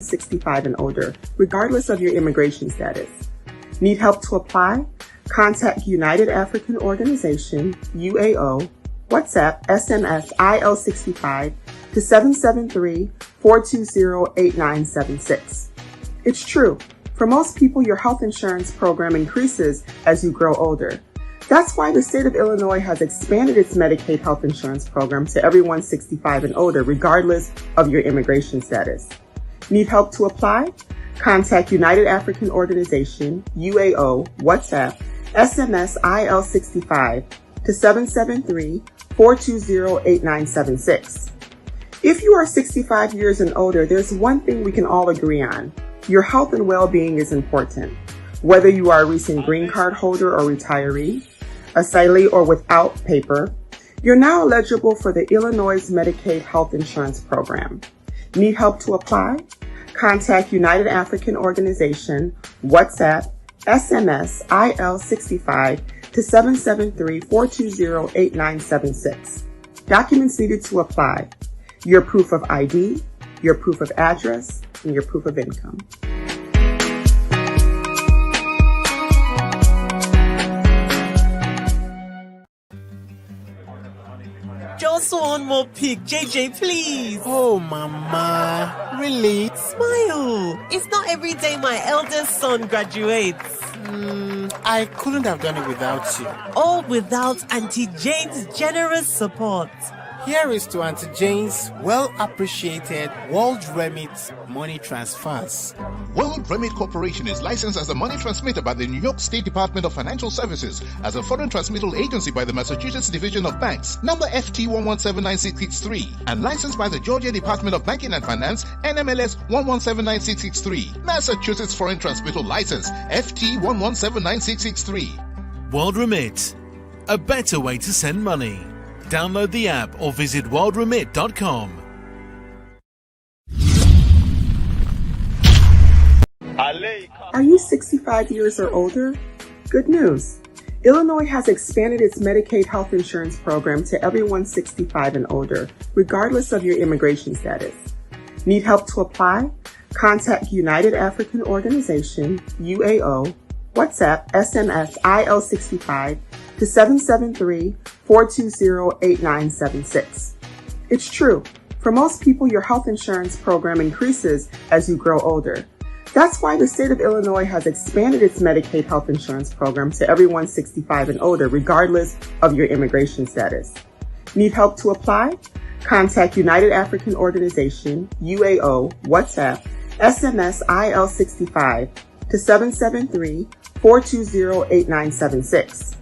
65 and older, regardless of your immigration status. Need help to apply? Contact United African Organization, UAO, WhatsApp, SMS, IL65 to 773-420-8976. It's true. For most people, your health insurance program increases as you grow older. That's why the state of Illinois has expanded its Medicaid health insurance program to everyone 65 and older, regardless of your immigration status. Need help to apply? Contact United African Organization, UAO, WhatsApp, SMS, IL65 to 773-420-8976. If you are 65 years and older, there's one thing we can all agree on. Your health and well-being is important. Whether you are a recent green card holder or retiree, asylee or without paper, you're now eligible for the Illinois Medicaid Health Insurance Program. Need help to apply? Contact United African Organization, WhatsApp, SMS, IL65 to 773-420-8976. Documents needed to apply: your proof of ID, your proof of address, and your proof of income. Just one more pic, JJ, please. Oh, Mama, really? Smile. It's not every day my eldest son graduates. I couldn't have done it without you. All without Auntie Jane's generous support. Here is to Auntie Jane's well-appreciated World Remit money transfers. World Remit Corporation is licensed as a money transmitter by the New York State Department of Financial Services, as a foreign transmittal agency by the Massachusetts Division of Banks, number FT1179663, and licensed by the Georgia Department of Banking and Finance, NMLS 1179663, Massachusetts Foreign Transmittal License, FT1179663. World Remit, a better way to send money. Download the app or visit worldremit.com. Are you 65 years or older? Good news. Illinois has expanded its Medicaid health insurance program to everyone 65 and older, regardless of your immigration status. Need help to apply? Contact United African Organization, UAO, WhatsApp, SMS, IL65 to 773-420-8976. It's true. For most people, your health insurance program increases as you grow older. That's why the state of Illinois has expanded its Medicaid health insurance program to everyone 65 and older, regardless of your immigration status. Need help to apply? Contact United African Organization, UAO, WhatsApp, SMS, IL65 to 773-420-8976.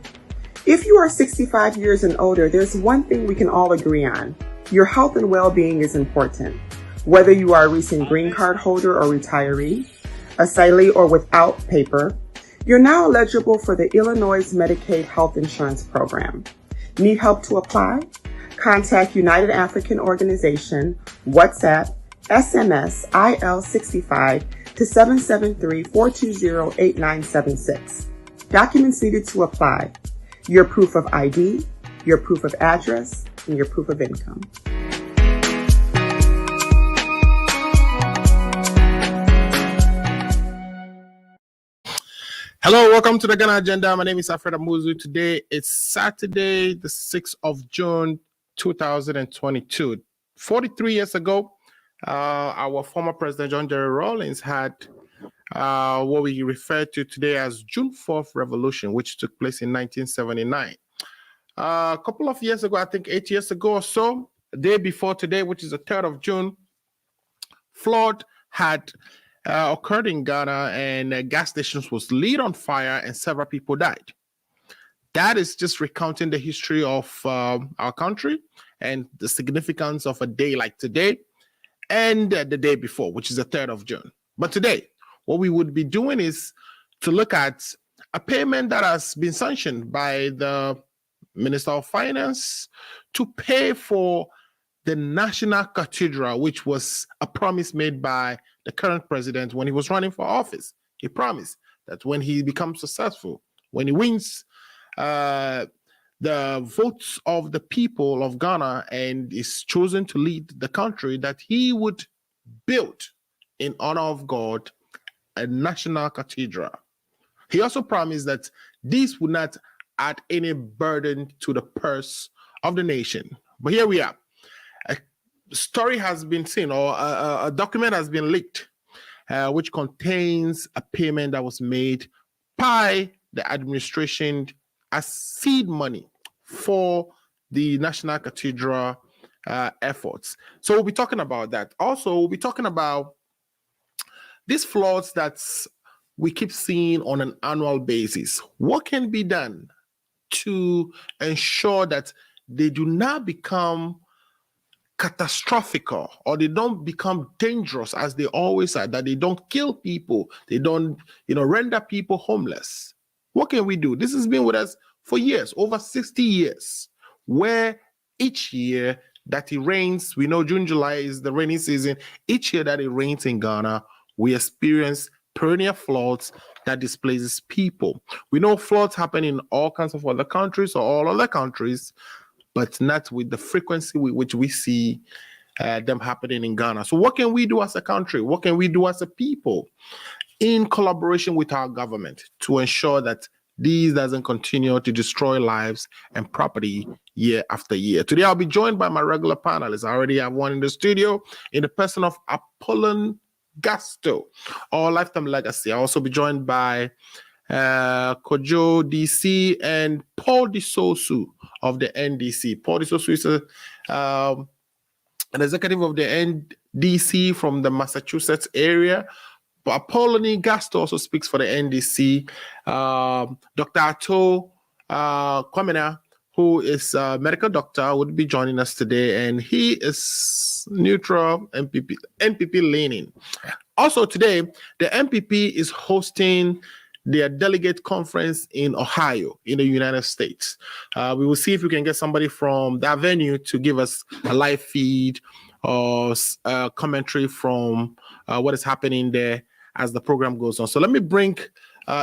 If you are 65 years and older, there's one thing we can all agree on. Your health and well-being is important. Whether you are a recent green card holder or retiree, asylee or without paper, you're now eligible for the Illinois Medicaid Health Insurance Program. Need help to apply? Contact United African Organization, WhatsApp, SMS, IL65 to 773-420-8976. Documents needed to apply: your proof of ID, your proof of address, and your proof of income. Hello, welcome to the Ghana Agenda. My name is Alfred Amuzu. Today is Saturday, the 6th of June, 2022. 43 years ago, our former President John Jerry Rawlings had what we refer to today as June 4th Revolution, which took place in 1979. A couple of years ago, I think 8 years ago or so, the day before today, which is the 3rd of June, flood had occurred in Ghana, and gas stations was lit on fire and several people died. That is just recounting the history of our country and the significance of a day like today and the day before, which is the 3rd of June. But today, what we would be doing is to look at a payment that has been sanctioned by the Minister of Finance to pay for the National Cathedral, which was a promise made by the current president when he was running for office. He promised that when he becomes successful, when he wins the votes of the people of Ghana and is chosen to lead the country, that he would build in honor of God a national cathedral. He also promised that this would not add any burden to the purse of the nation. But here we are. A story has been seen, or a document has been leaked, which contains a payment that was made by the administration as seed money for the National Cathedral efforts. So we'll be talking about that. Also, we'll be talking about these floods that we keep seeing on an annual basis. What can be done to ensure that they do not become catastrophic or they don't become dangerous as they always are, that they don't kill people, they don't render people homeless? What can we do? This has been with us for years, over 60 years, where each year that it rains, we know June, July is the rainy season. Each year that it rains in Ghana, we experience perennial floods that displaces people. We know floods happen in all kinds of other countries or all other countries, but not with the frequency with which we see them happening in Ghana. So what can we do as a country? What can we do as a people in collaboration with our government to ensure that these doesn't continue to destroy lives and property year after year? Today, I'll be joined by my regular panelists. I already have one in the studio in the person of Apollon Gasto, or Lifetime Legacy. I'll also be joined by Kojo DC and Paul Disosu of the NDC. Paul Disosu is an executive of the NDC from the Massachusetts area. But Apollon Gasto also speaks for the NDC. Dr. Ato Kwamena, who is a medical doctor, would be joining us today, and he is neutral, NPP leaning. Also today, the NPP is hosting their delegate conference in Ohio, in the United States. We will see if we can get somebody from that venue to give us a live feed or commentary from what is happening there as the program goes on. So let me bring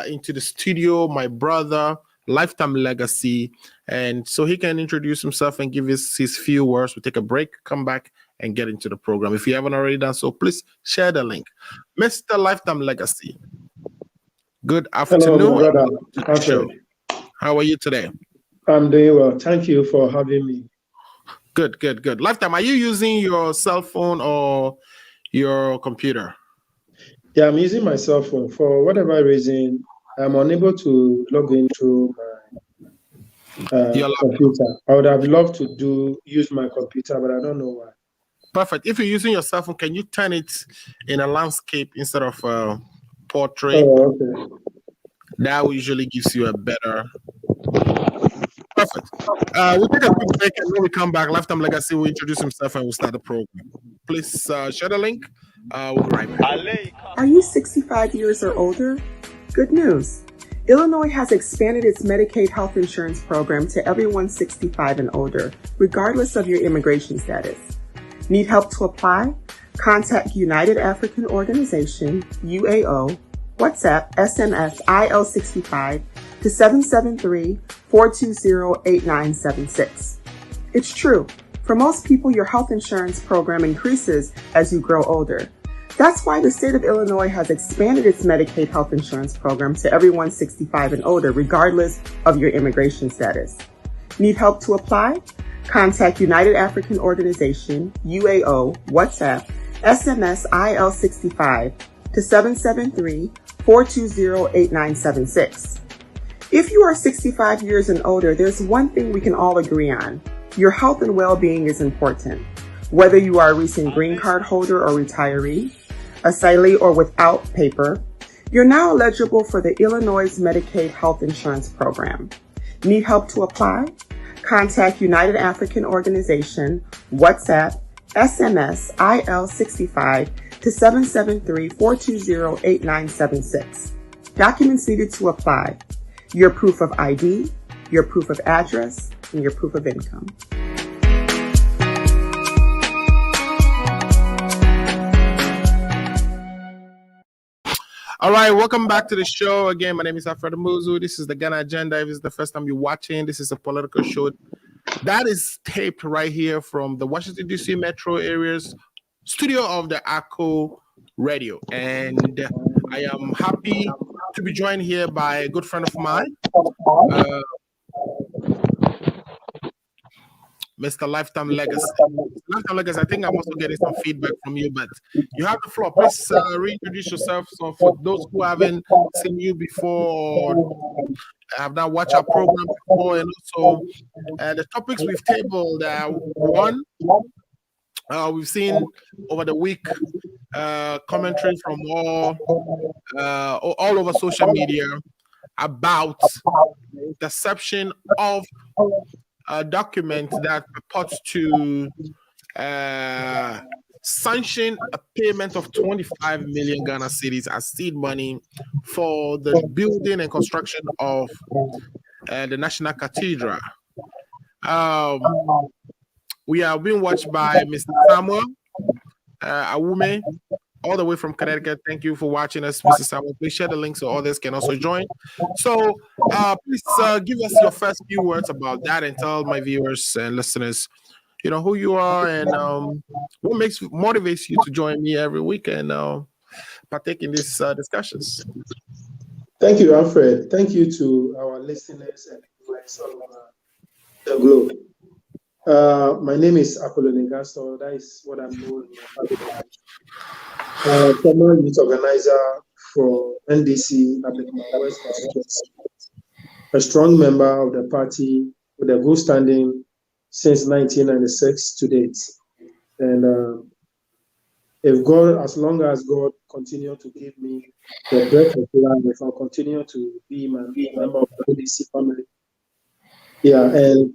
into the studio my brother, Lifetime Legacy, and so he can introduce himself and give his few words. We'll take a break, come back, and get into the program. If you haven't already done so, please share the link. Mr. Lifetime Legacy, good afternoon. Hello, my brother. Alfred. How are you today? I'm doing well. Thank you for having me. Good. Lifetime, are you using your cell phone or your computer? Yeah, I'm using my cell phone. For whatever reason, I'm unable to log in through my computer. I would have loved to use my computer, but I don't know why. Perfect. If you're using your cell phone, can you turn it in a landscape instead of portrait? Oh, okay. That usually gives you a better. Perfect. We'll take a quick break, and when we come back, Lifetime Legacy will introduce himself and we'll start the program. Please share the link. We'll be right back. Are you 65 years or older? Good news. Illinois has expanded its Medicaid health insurance program to everyone 65 and older, regardless of your immigration status. Need help to apply? Contact United African Organization, UAO, WhatsApp, SMS, IL65 to 773-420-8976. It's true. For most people, your health insurance program increases as you grow older. That's why the state of Illinois has expanded its Medicaid health insurance program to everyone 65 and older, regardless of your immigration status. Need help to apply? Contact United African Organization, UAO, WhatsApp, SMS, IL65 to 773-420-8976. If you are 65 years and older, there's one thing we can all agree on. Your health and well-being is important. Whether you are a recent green card holder or retiree, asylee or without paper, you're now eligible for the Illinois Medicaid Health Insurance Program. Need help to apply? Contact United African Organization, WhatsApp, SMS, IL65 to 773-420-8976. Documents needed to apply: your proof of ID, your proof of address, and your proof of income. All right, welcome back to the show. Again, my name is Alfred Muzu. This is the Ghana Agenda. If it's the first time you're watching, this is a political show that is taped right here from the Washington, D.C. metro areas studio of the ACO Radio. And I am happy to be joined here by a good friend of mine, Mr. Lifetime Legacy. Lifetime Legacy, I think I'm also getting some feedback from you, but you have the floor. Please reintroduce yourself. So for those who haven't seen you before or have not watched our program before, and also the topics we've tabled, one, we've seen over the week commentary from all over social media about the interception of a document that purports to sanction a payment of 25 million Ghana cedis as seed money for the building and construction of the National Cathedral. We are being watched by Mr. Samuel Awume, all the way from Connecticut. Thank you for watching us, Mr. Samuel. Please share the link so others can also join. So please give us your first few words about that and tell my viewers and listeners, who you are and what motivates you to join me every week and partake in these discussions. Thank you, Alfred. Thank you to our listeners and viewers all over the globe. My name is Apollo Negasto. That is what I'm known as. Former youth organizer for NDC Abekuma West constituency. A strong member of the party with a good standing since 1996 to date. And as long as God continue to give me the breath of life, I'll continue to be a member of the NDC family. Yeah, and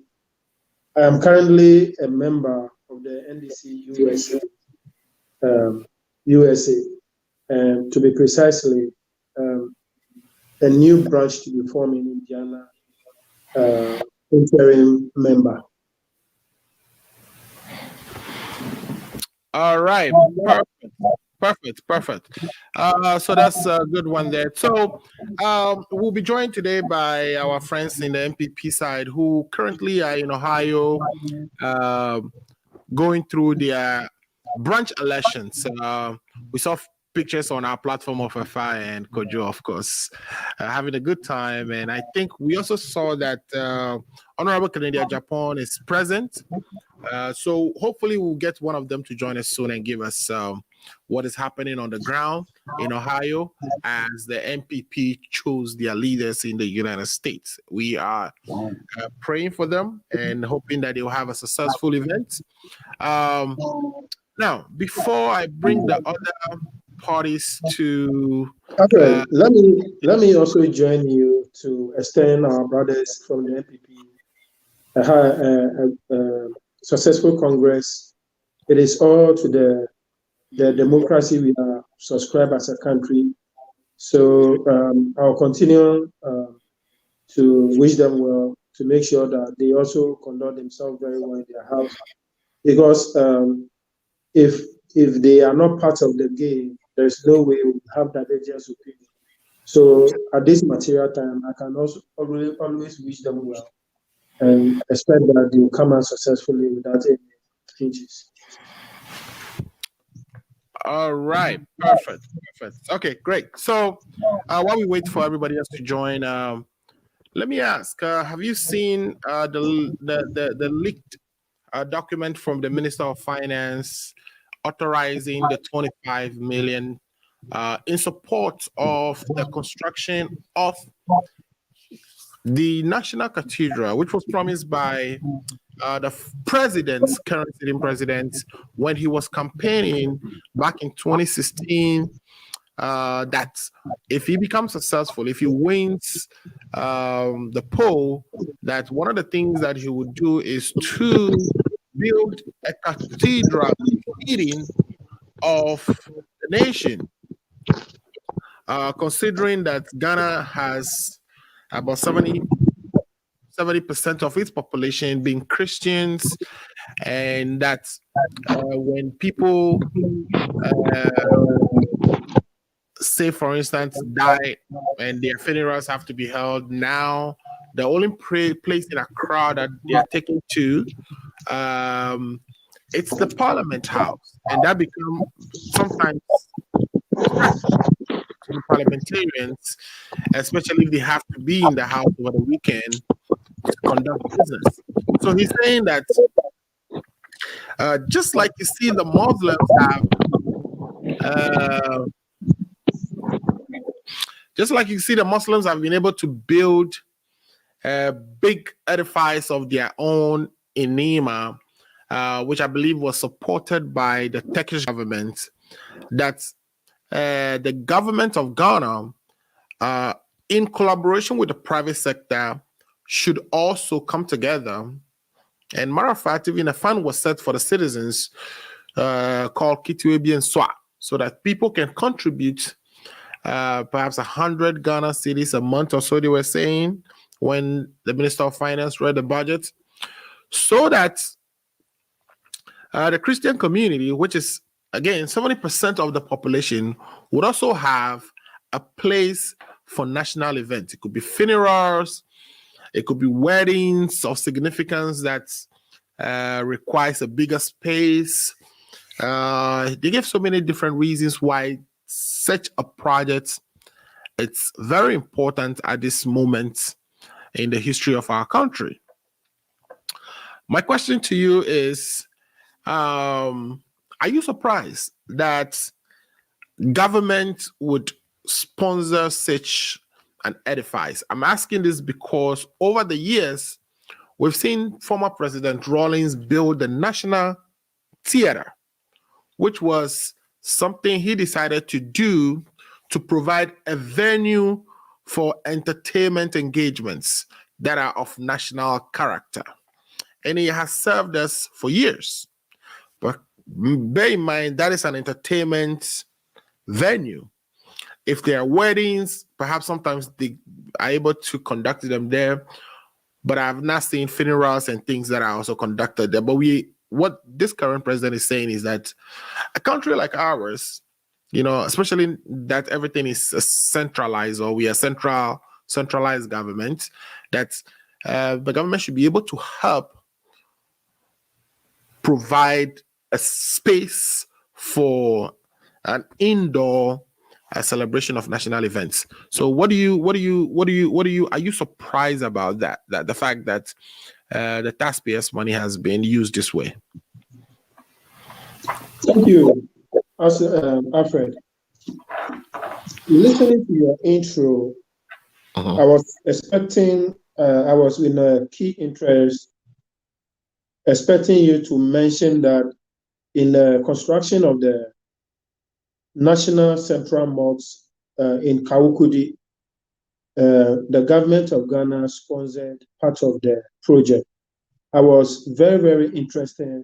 I am currently a member of the NDC USA, and to be precisely, a new branch to be formed in Indiana, interim member. All right, perfect. So that's a good one there. So we'll be joined today by our friends in the MPP side who currently are in Ohio, going through their branch elections. We saw pictures on our platform of FI and Kojo, of course, having a good time. And I think we also saw that Honorable Canadian Japan is present. So hopefully we'll get one of them to join us soon and give us what is happening on the ground in Ohio as the MPP chose their leaders in the United States. We are praying for them and hoping that they will have a successful event. Now, before I bring the other parties to... Okay, let me also join you to extend our brothers from the MPP successful Congress. It is all to the democracy we are subscribed as a country. So I'll continue to wish them well, to make sure that they also conduct themselves very well in their house. Because if they are not part of the game, there's no way we have that divergence opinion. So at this material time, I can also always wish them well and expect that they will come out successfully without any changes. All right, perfect. Okay, great. So while we wait for everybody else to join, let me ask: have you seen the leaked document from the Minister of Finance authorizing the 25 million in support of the construction of the National Cathedral, which was promised by the current sitting president, when he was campaigning back in 2016, that if he becomes successful, if he wins the poll, that one of the things that he would do is to build a cathedral meeting of the nation, considering that Ghana has about 70% of its population being Christians, and that when people say, for instance, die and their funerals have to be held now, the only place in Accra that they are taken to, it's the Parliament House, and that becomes sometimes to the parliamentarians, especially if they have to be in the house over the weekend to conduct business. So he's saying that just like you see the Muslims have, uh, just like you see the Muslims have been able to build a big edifice of their own in Nima, which I believe was supported by the Turkish government, that the government of Ghana, in collaboration with the private sector, should also come together. And matter of fact, even a fund was set for the citizens called Kitiwebi and Swa, so that people can contribute perhaps 100 Ghana cedis a month or so, they were saying, when the Minister of Finance read the budget, so that the Christian community, which is, again, 70% of the population, would also have a place for national events. It could be funerals, it could be weddings of significance that requires a bigger space. They give so many different reasons why such a project, it's very important at this moment in the history of our country. My question to you is, are you surprised that government would sponsor such an edifice? I'm asking this because over the years, we've seen former President Rawlings build the National Theatre, which was something he decided to do to provide a venue for entertainment engagements that are of national character. And he has served us for years. But bear in mind, that is an entertainment venue. If there are weddings, perhaps sometimes they are able to conduct them there. But I've not seen funerals and things that are also conducted there. But what this current president is saying is that a country like ours, especially that everything is centralized, or we are centralized government, that the government should be able to help provide a space for an indoor celebration of national events. So are you surprised about that the fact that the taxpayers' money has been used this way? Thank you, Alfred. Listening to your intro, I was expecting, I was in a key interest, expecting you to mention that in the construction of the National Central Mosque in Kawukudi, the government of Ghana sponsored part of the project. I was very, very interested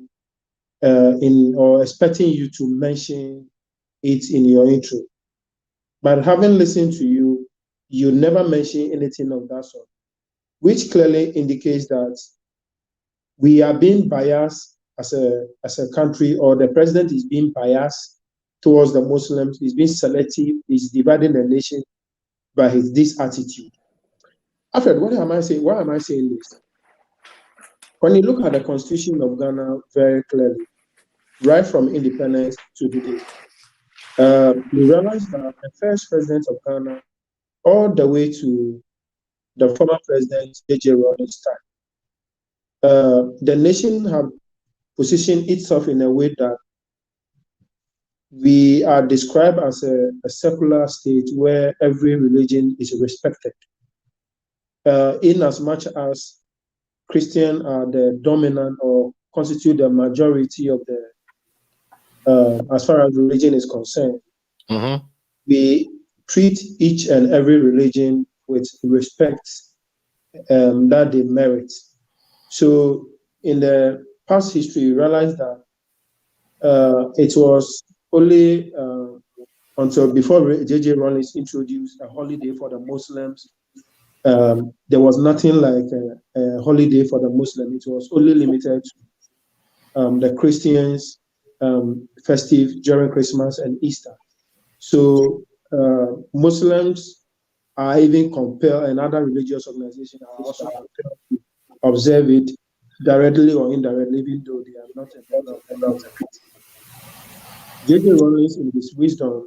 or expecting you to mention it in your intro. But having listened to you, you never mention anything of that sort, which clearly indicates that we are being biased as a country, or the president is being biased towards the Muslims, he's being selective, he's dividing the nation by this attitude. Alfred, why am I saying this? When you look at the Constitution of Ghana very clearly, right from independence to today, you realize that the first president of Ghana, all the way to the former president, J.J. Rawlings' time, the nation have positioned itself in a way that we are described as a secular state where every religion is respected. In as much as Christians are the dominant or constitute the majority of the, as far as religion is concerned, we treat each and every religion with respect that they merit. So in the past history, you realize that it was only until before J.J. Rawlings introduced a holiday for the Muslims. There was nothing like a holiday for the Muslims. It was only limited to the Christians' festive during Christmas and Easter. So Muslims are even compelled, and other religious organizations are also compelled to observe it directly or indirectly, even though they are not a member of the J.J. Rawlings, in his wisdom,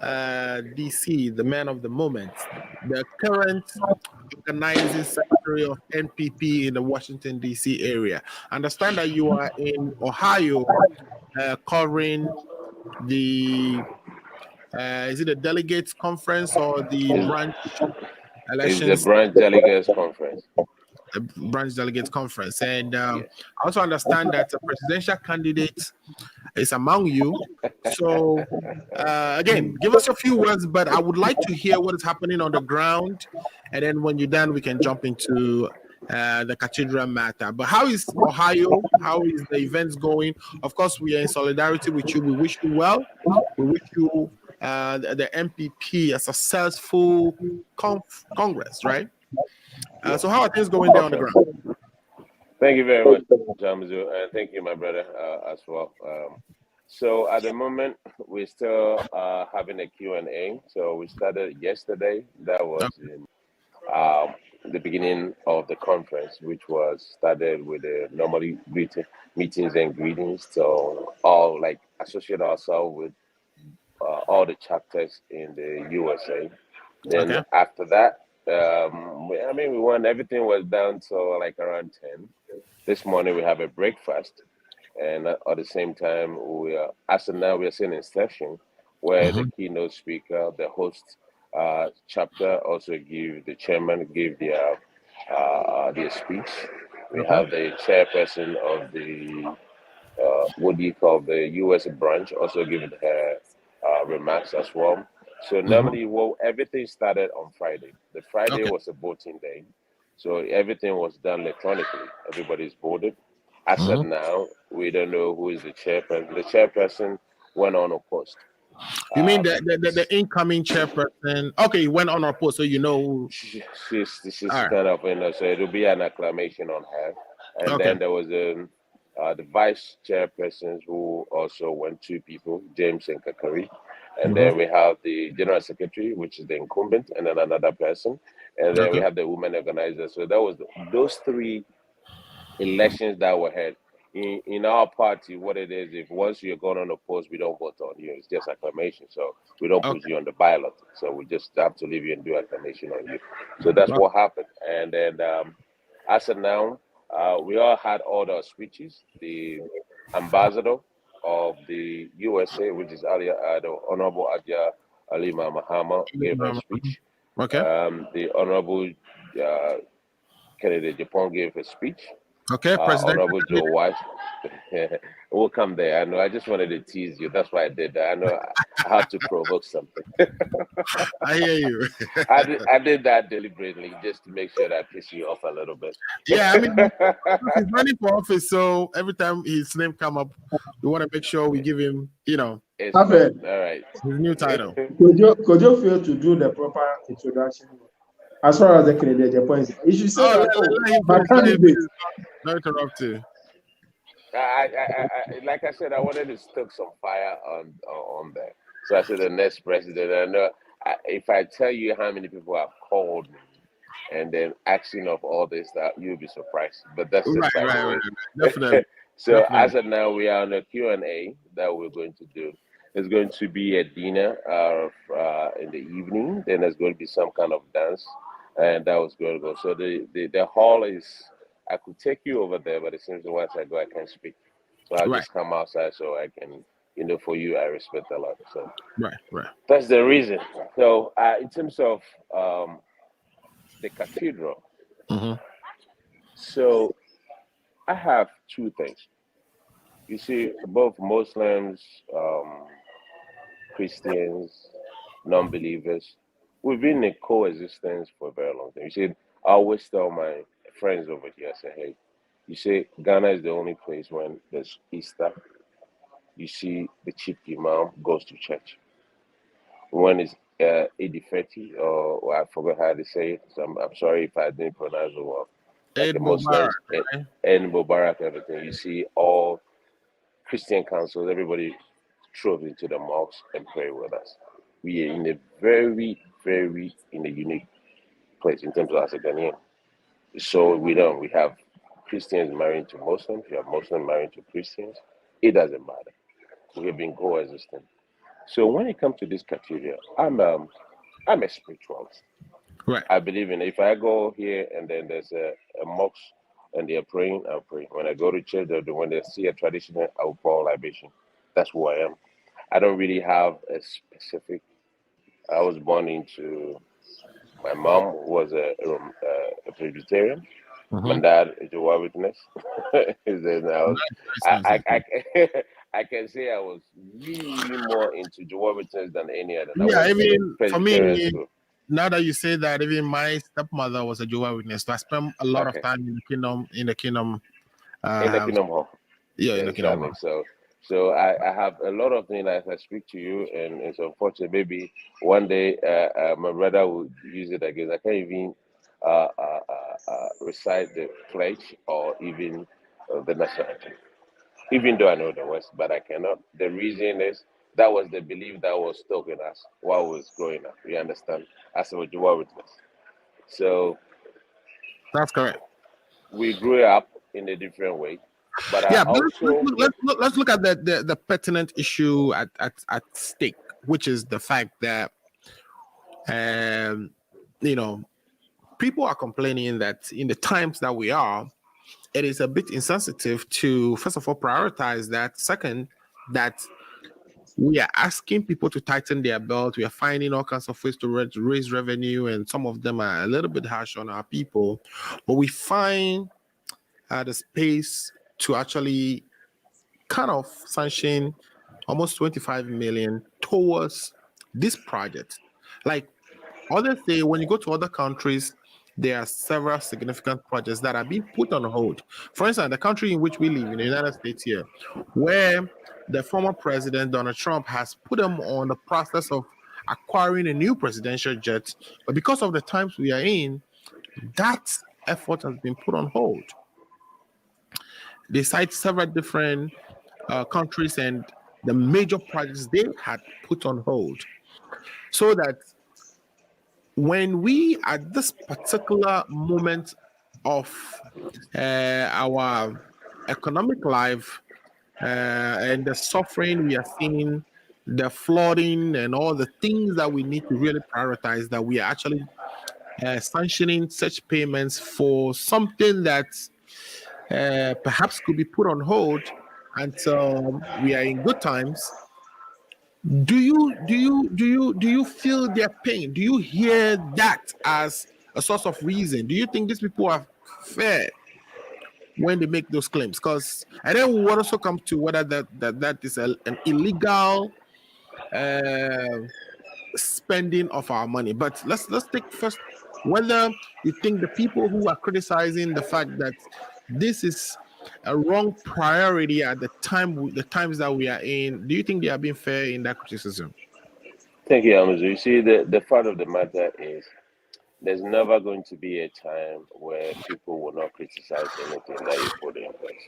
DC, the man of the moment, the current organizing secretary of NPP in the Washington DC area. I understand that you are in Ohio covering the is it a delegates conference or the branch It's the elections? branch delegates conference. The branch delegates conference, and Yes. I also understand that a presidential candidate is among you. So again, give us a few words, but I would like to hear what is happening on the ground, and then when you're done, we can jump into the cathedral matter. But how is Ohio? How is the events going? Of course, we are in solidarity with you. We wish you well. We wish you the MPP a successful Congress, right? So how are things going there on the ground? Thank you very much, Jamzu, and thank you, my brother, as well. So at the moment, we're still having a Q&A. So we started yesterday. That was in the beginning of the conference, which was started with the normally meetings and greetings. So all like associate ourselves with all the chapters in the USA. Then Okay. after that, we won. Everything was down to like around 10. This morning we have a breakfast, and at the same time, as of now, we are still in session where the keynote speaker, the host chapter, also give the chairman give their speech. We have the chairperson of the what do you call the U.S. branch also give her remarks as well. So normally, well, everything started on Friday. The Friday Okay. was a voting day, so everything was done electronically. Everybody's voted. As of now, we don't know who is the chairperson. The chairperson went on a post. You mean the incoming chairperson? Okay, went on our post, so you know. She's All right. kind of, so it'll be an acclamation on her. And Okay. then there was the vice chairpersons who also went, two people, James and Kakari. And then we have the general secretary, which is the incumbent, and then another person. And then we Okay. have the women organizer. So that was those three elections that were held. In our party, what it is, if once you're gone on a post, we don't vote on you. It's just acclamation. So we don't put you on the ballot. So we just have to leave you and do acclamation on you. So that's what happened. And then as of now, we all had all the speeches. The ambassador of the USA, which is the Honorable Adia Alima Mahama, gave her speech. Okay. The Honorable Kennedy Japan gave a speech. Okay, President. Honorable Joe White. We'll come there. I know. I just wanted to tease you. That's why I did that. I know I have to provoke something. I hear you. I did that deliberately just to make sure that I piss you off a little bit. Yeah, I mean, he's running for office, so every time his name come up, we want to make sure we give him, all right. his new title. Could you feel to do the proper introduction? As far as the Canadian Japan, you should say that. My candidate. No interrupt. Like I said, I wanted to stoke some fire on that. So I said the next president. I know if I tell you how many people have called me and then asking of all this, that you'll be surprised. But that's just right. Definitely. So as of now, we are on a Q&A that we're going to do. There's going to be a dinner in the evening. Then there's going to be some kind of dance, and that was going to go. So the hall is. I could take you over there, but it seems once I go, I can't speak. So I'll just come outside so I can, for you, I respect a lot. So right. That's the reason. So in terms of the cathedral, so I have two things. You see, both Muslims, Christians, non-believers, we've been in coexistence for a very long time. You see, I always tell my friends over here, I say, hey, you see, Ghana is the only place when there's Easter, you see the chief imam goes to church. When it's Eid Feti, or I forgot how to say it, so I'm sorry if I didn't pronounce it well. Like the Muslims, and Mubarak, everything. You see all Christian councils, everybody throws into the mosque and pray with us. We are in a very, very unique place in terms of as a Ghanaian. So we have Christians marrying to Muslims, we have Muslims marrying to Christians. It doesn't matter. We have been coexisting. So when it comes to this cathedral, I'm a spiritualist. Right. I believe in, if I go here and then there's a mosque and they're praying, I'll pray. When I go to church, when they see a traditional, I will pour libation. That's who I am. I don't really have a specific. I was born into. My mom was a Presbyterian. My dad is a Jehovah's Witness. Then I can say I was really more into Jehovah's Witness than any other. I Yeah, went to even for Presbyterian me, school. now that you say that, even my stepmother was a Jehovah's Witness. So I spent a lot of Okay. time in the kingdom, In the uh, Kingdom Hall. yeah, in the kingdom. Exactly. So I have a lot of things as I speak to you, and it's unfortunate. Maybe one day my brother will use it again. I can't even recite the pledge or even the national anthem, even though I know the words, but I cannot. The reason is that was the belief that was stuck in us while we was growing up. You understand? As a Jehovah's Witness. So That's correct. we grew up in a different way. But I Yeah, but also let's look at the pertinent issue at stake, which is the fact that you know, people are complaining that in the times that we are, it is a bit insensitive to, first of all, prioritize that. Second, that we are asking people to tighten their belt. We are finding all kinds of ways to raise revenue, and some of them are a little bit harsh on our people. But we find the space to actually kind of sanction almost 25 million towards this project. Like others say, when you go to other countries, there are several significant projects that are being put on hold. For instance, the country in which we live, in the United States here, where the former president, Donald Trump, has put them on the process of acquiring a new presidential jet. But because of the times we are in, that effort has been put on hold. They cite several different countries and the major projects they had put on hold, so that when we, at this particular moment of our economic life and the suffering we are seeing, the flooding and all the things that we need to really prioritize, that we are actually sanctioning such payments for something that perhaps could be put on hold until we are in good times. Do you feel their pain? Do you hear that as a source of reason? Do you think these people are fair when they make those claims? Because and then we will also come to whether that is an illegal spending of our money. But let's take first whether you think the people who are criticizing the fact that this is a wrong priority at the times that we are in, do you think they are being fair in that criticism? thank you, Amazu. You see, the fact of the matter is there's never going to be a time where people will not criticize anything that you put in place.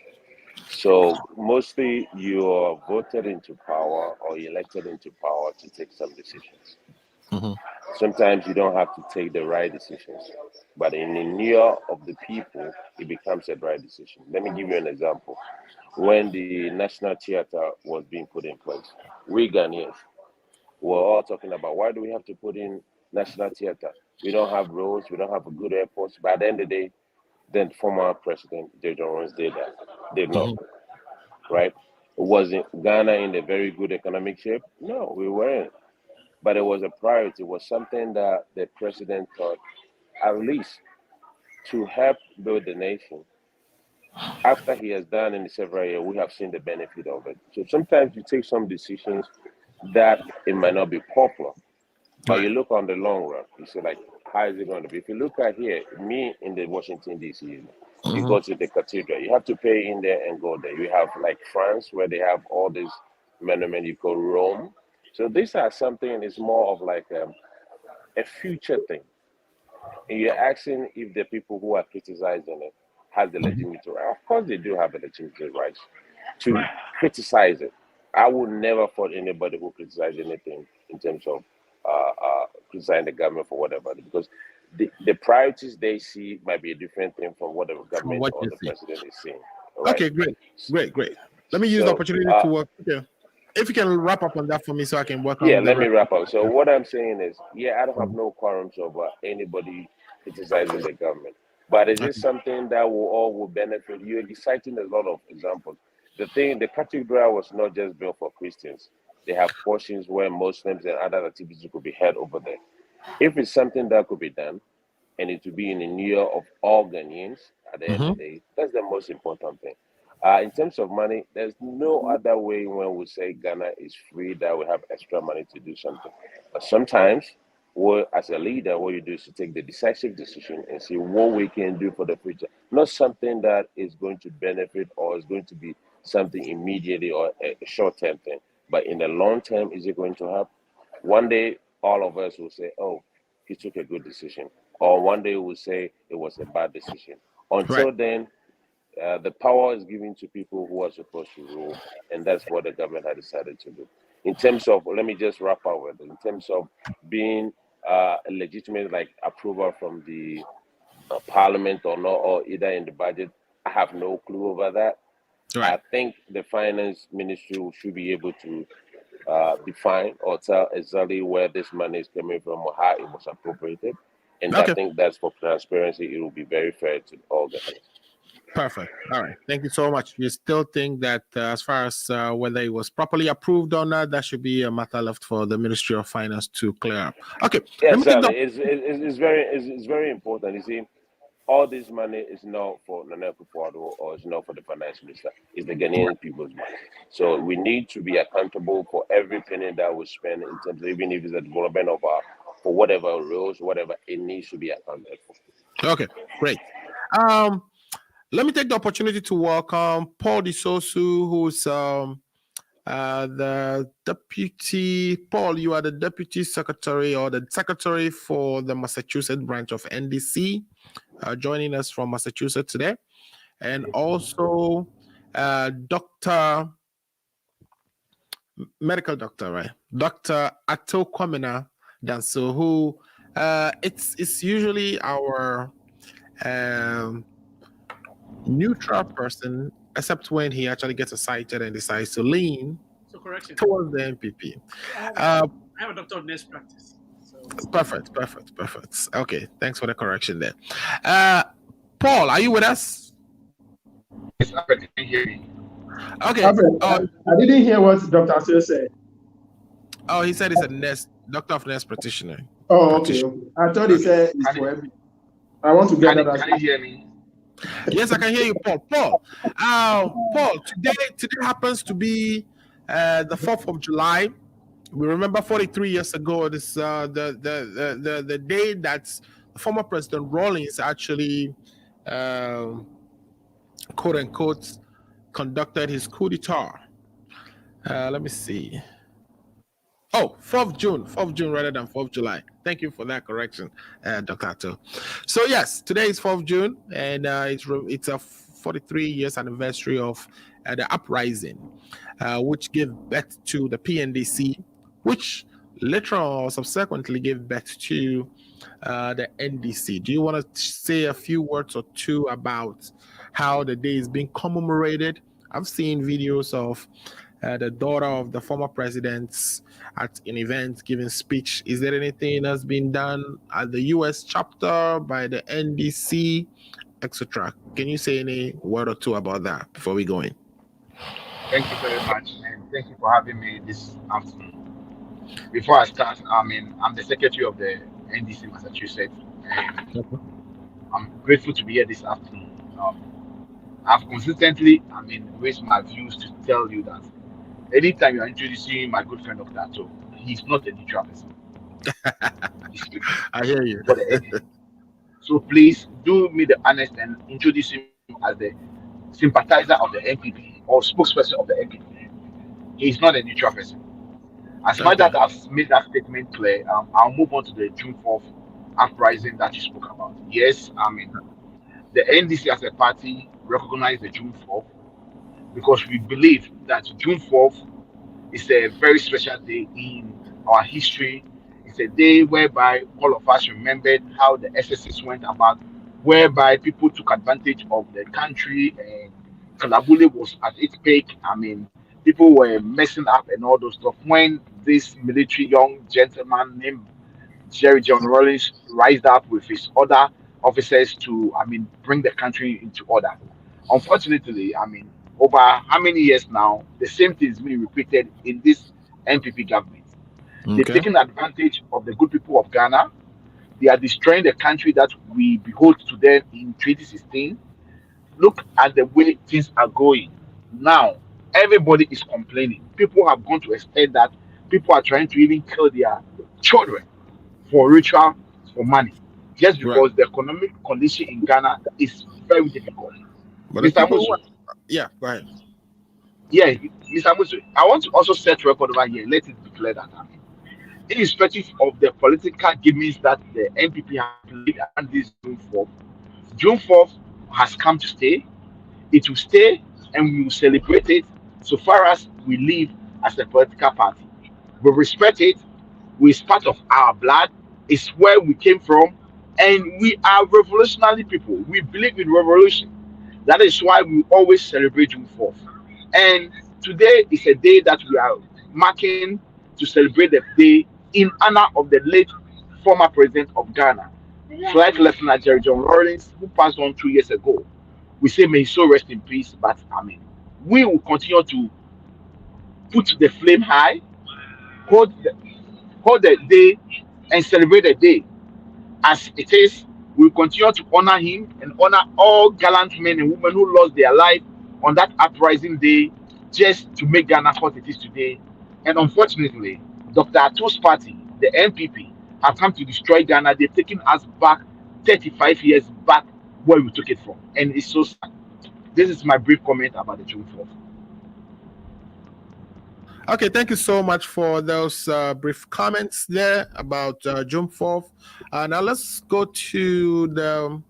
So mostly you are voted into power or elected into power to take some decisions. Sometimes you don't have to take the right decisions, but in the ear of the people, it becomes a right decision. Let me give you an example. When the National Theatre was being put in place, we Ghanaians were all talking about, why do we have to put in National Theatre? We don't have roads, we don't have a good airports. By the end of the day, then former president George Lawrence did not, right? Wasn't Ghana in a very good economic shape? No, we weren't. But it was a priority. It was something that the president thought, at least to help build the nation. After he has done in several years, we have seen the benefit of it. So sometimes you take some decisions that it might not be popular, but you look on the long run. You say, like, how is it going to be? If you look at here, me in the Washington D.C., you go to the cathedral. You have to pay in there and go there. You have like France, where they have all these monuments. You go Rome. So these are something. It's more of like a future thing. And you're asking if the people who are criticizing it has the legitimate right. Of course, they do have a legitimate right to criticize it. I would never fault anybody who criticizes anything in terms of criticizing the government for whatever, because the priorities they see might be a different thing from what the From government what or you the see. president is seeing. Right? Okay, great. Let me use the So opportunity to work. Okay. if you can wrap up on that for me so I can work Yeah, on the let me rest. wrap up. So what I'm saying is, yeah, I don't have no qualms over anybody criticizing the government, but is it Okay. something that will benefit you? You're citing a lot of examples. The cathedral was not just built for Christians. They have portions where Muslims and other activities could be held over there. If it's something that could be done, and it will be in the new year of all Ghanaians at the end of the day. That's the most important thing. In terms of money, there's no other way when we say Ghana is free that we have extra money to do something. But sometimes, as a leader, what you do is to take the decisive decision and see what we can do for the future. Not something that is going to benefit or is going to be something immediately or a short-term thing. But in the long term, is it going to help? One day, all of us will say, oh, he took a good decision. Or one day we'll say it was a bad decision. Right. Until then, the power is given to people who are supposed to rule, and that's what the government has decided to do. In terms of, let me just wrap up with it. In terms of being a legitimate like approval from the parliament or not, or either in the budget, I have no clue over that. Right. I think the finance ministry should be able to define or tell exactly where this money is coming from or how it was appropriated. And I Okay. think that's for transparency. It will be very fair to all Ghanaians. Perfect. All right. Thank you so much. You still think that as far as whether it was properly approved or not, that should be a matter left for the Ministry of Finance to clear up. Okay. Let Yes, me take certainly. that. It's very important. You see, all this money is not for Nana Akufo-Addo or it's not for the finance minister. It's the Ghanaian people's money. So we need to be accountable for every penny that we spend in terms of even if it's the development of our, for whatever roads, whatever it needs to be accounted for. Okay. Great. Let me take the opportunity to welcome Paul Disosu, who's the deputy. Paul, you are the deputy secretary or the secretary for the Massachusetts branch of NDC, joining us from Massachusetts today. And also Dr. Medical doctor, right? Dr. Ato Kwamina Danso, who it's usually our neutral person, except when he actually gets excited and decides to lean towards the MPP. I have a doctor of nurse practice. So perfect. Okay, thanks for the correction there. Paul, are you with us? Yes, I can hear you. Okay. I didn't hear what Dr. Asio said. Oh, he said he's a nurse, doctor of nurse practitioner. Oh, okay. I thought he said it's for every. I want to get that. Can you hear me? Yes, I can hear you, Paul. Paul, today happens to be the 4th of July. We remember 43 years ago, this the day that former President Rawlings actually, quote unquote, conducted his coup d'etat. Let me see. Oh, 4th June rather than 4th July. Thank you for that correction, Dr. Ato. So yes, today is 4th June, and it's a 43 years anniversary of the uprising, which gave birth to the PNDC, which later on subsequently gave birth to the NDC. Do you want to say a few words or two about how the day is being commemorated? I've seen videos of the daughter of the former presidents at an event giving speech. Is there anything that's been done at the US chapter by the NDC, etc.? Can you say any word or two about that before we go in? Thank you very much, and thank you for having me this afternoon. Before I start, I'm the secretary of the NDC Massachusetts, and I'm grateful to be here this afternoon. I've consistently, raised my views to tell you that anytime you're introducing my good friend Dr. Ato, he's not a neutral person. I hear you. So please do me the honest and introduce him as the sympathizer of the NPP or spokesperson of the NPP. He's not a neutral person. As much as I've made that statement clear, I'll move on to the June 4th uprising that you spoke about. Yes, the NDC as a party recognize the June 4th because we believe that June 4th is a very special day in our history. It's a day whereby all of us remembered how the SSS went about, whereby people took advantage of the country and Kalabule was at its peak. people were messing up and all those stuff when this military young gentleman named Jerry John Rawlings rised up with his other officers to, bring the country into order. Unfortunately, over how many years now, the same thing is being repeated in this NPP government. They've Okay. taken advantage of the good people of Ghana. They are destroying the country that we behold to them in 2016. Look at the way things are going. Now, everybody is complaining. People have gone to extent that people are trying to even kill their children for ritual, for money, just Right. because the economic condition in Ghana is very difficult. But the Mr. people who Musu, yeah, go ahead. yeah, Mr. Musu, I want to also set record over here. Let it be clear that irrespective of the political gimmicks that the NPP have played around this June 4th has come to stay. It will stay and we will celebrate it so far as we live as a political party. We respect it. It's part of our blood. It's where we came from. And we are revolutionary people. We believe in revolution. That is why we always celebrate June 4th. And today is a day that we are marking to celebrate the day in honor of the late former president of Ghana, Flight Lieutenant Jerry John Rawlings, who passed on 2 years ago. We say may he so rest in peace, but we will continue to put the flame high, hold the, hold the day, and celebrate the day as it is. We will continue to honor him and honor all gallant men and women who lost their life on that uprising day just to make Ghana what it is today. And unfortunately, Dr. Ato's party, the NPP, have come to destroy Ghana. They've taken us back 35 years back where we took it from. And it's so sad. This is my brief comment about the June 4th. Okay, thank you so much for those brief comments there about June 4th. Now let's go to the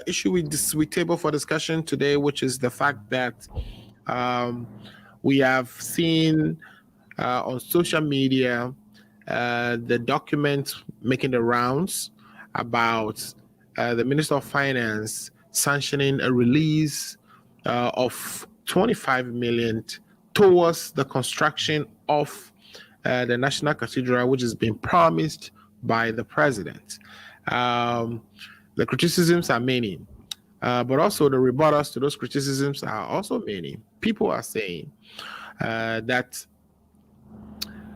issue we table for discussion today, which is the fact that we have seen on social media the document making the rounds about the Minister of Finance sanctioning a release of 25 million towards the construction of the National Cathedral, which has been promised by the president. The criticisms are many, but also the rebuttals to those criticisms are also many. People are saying that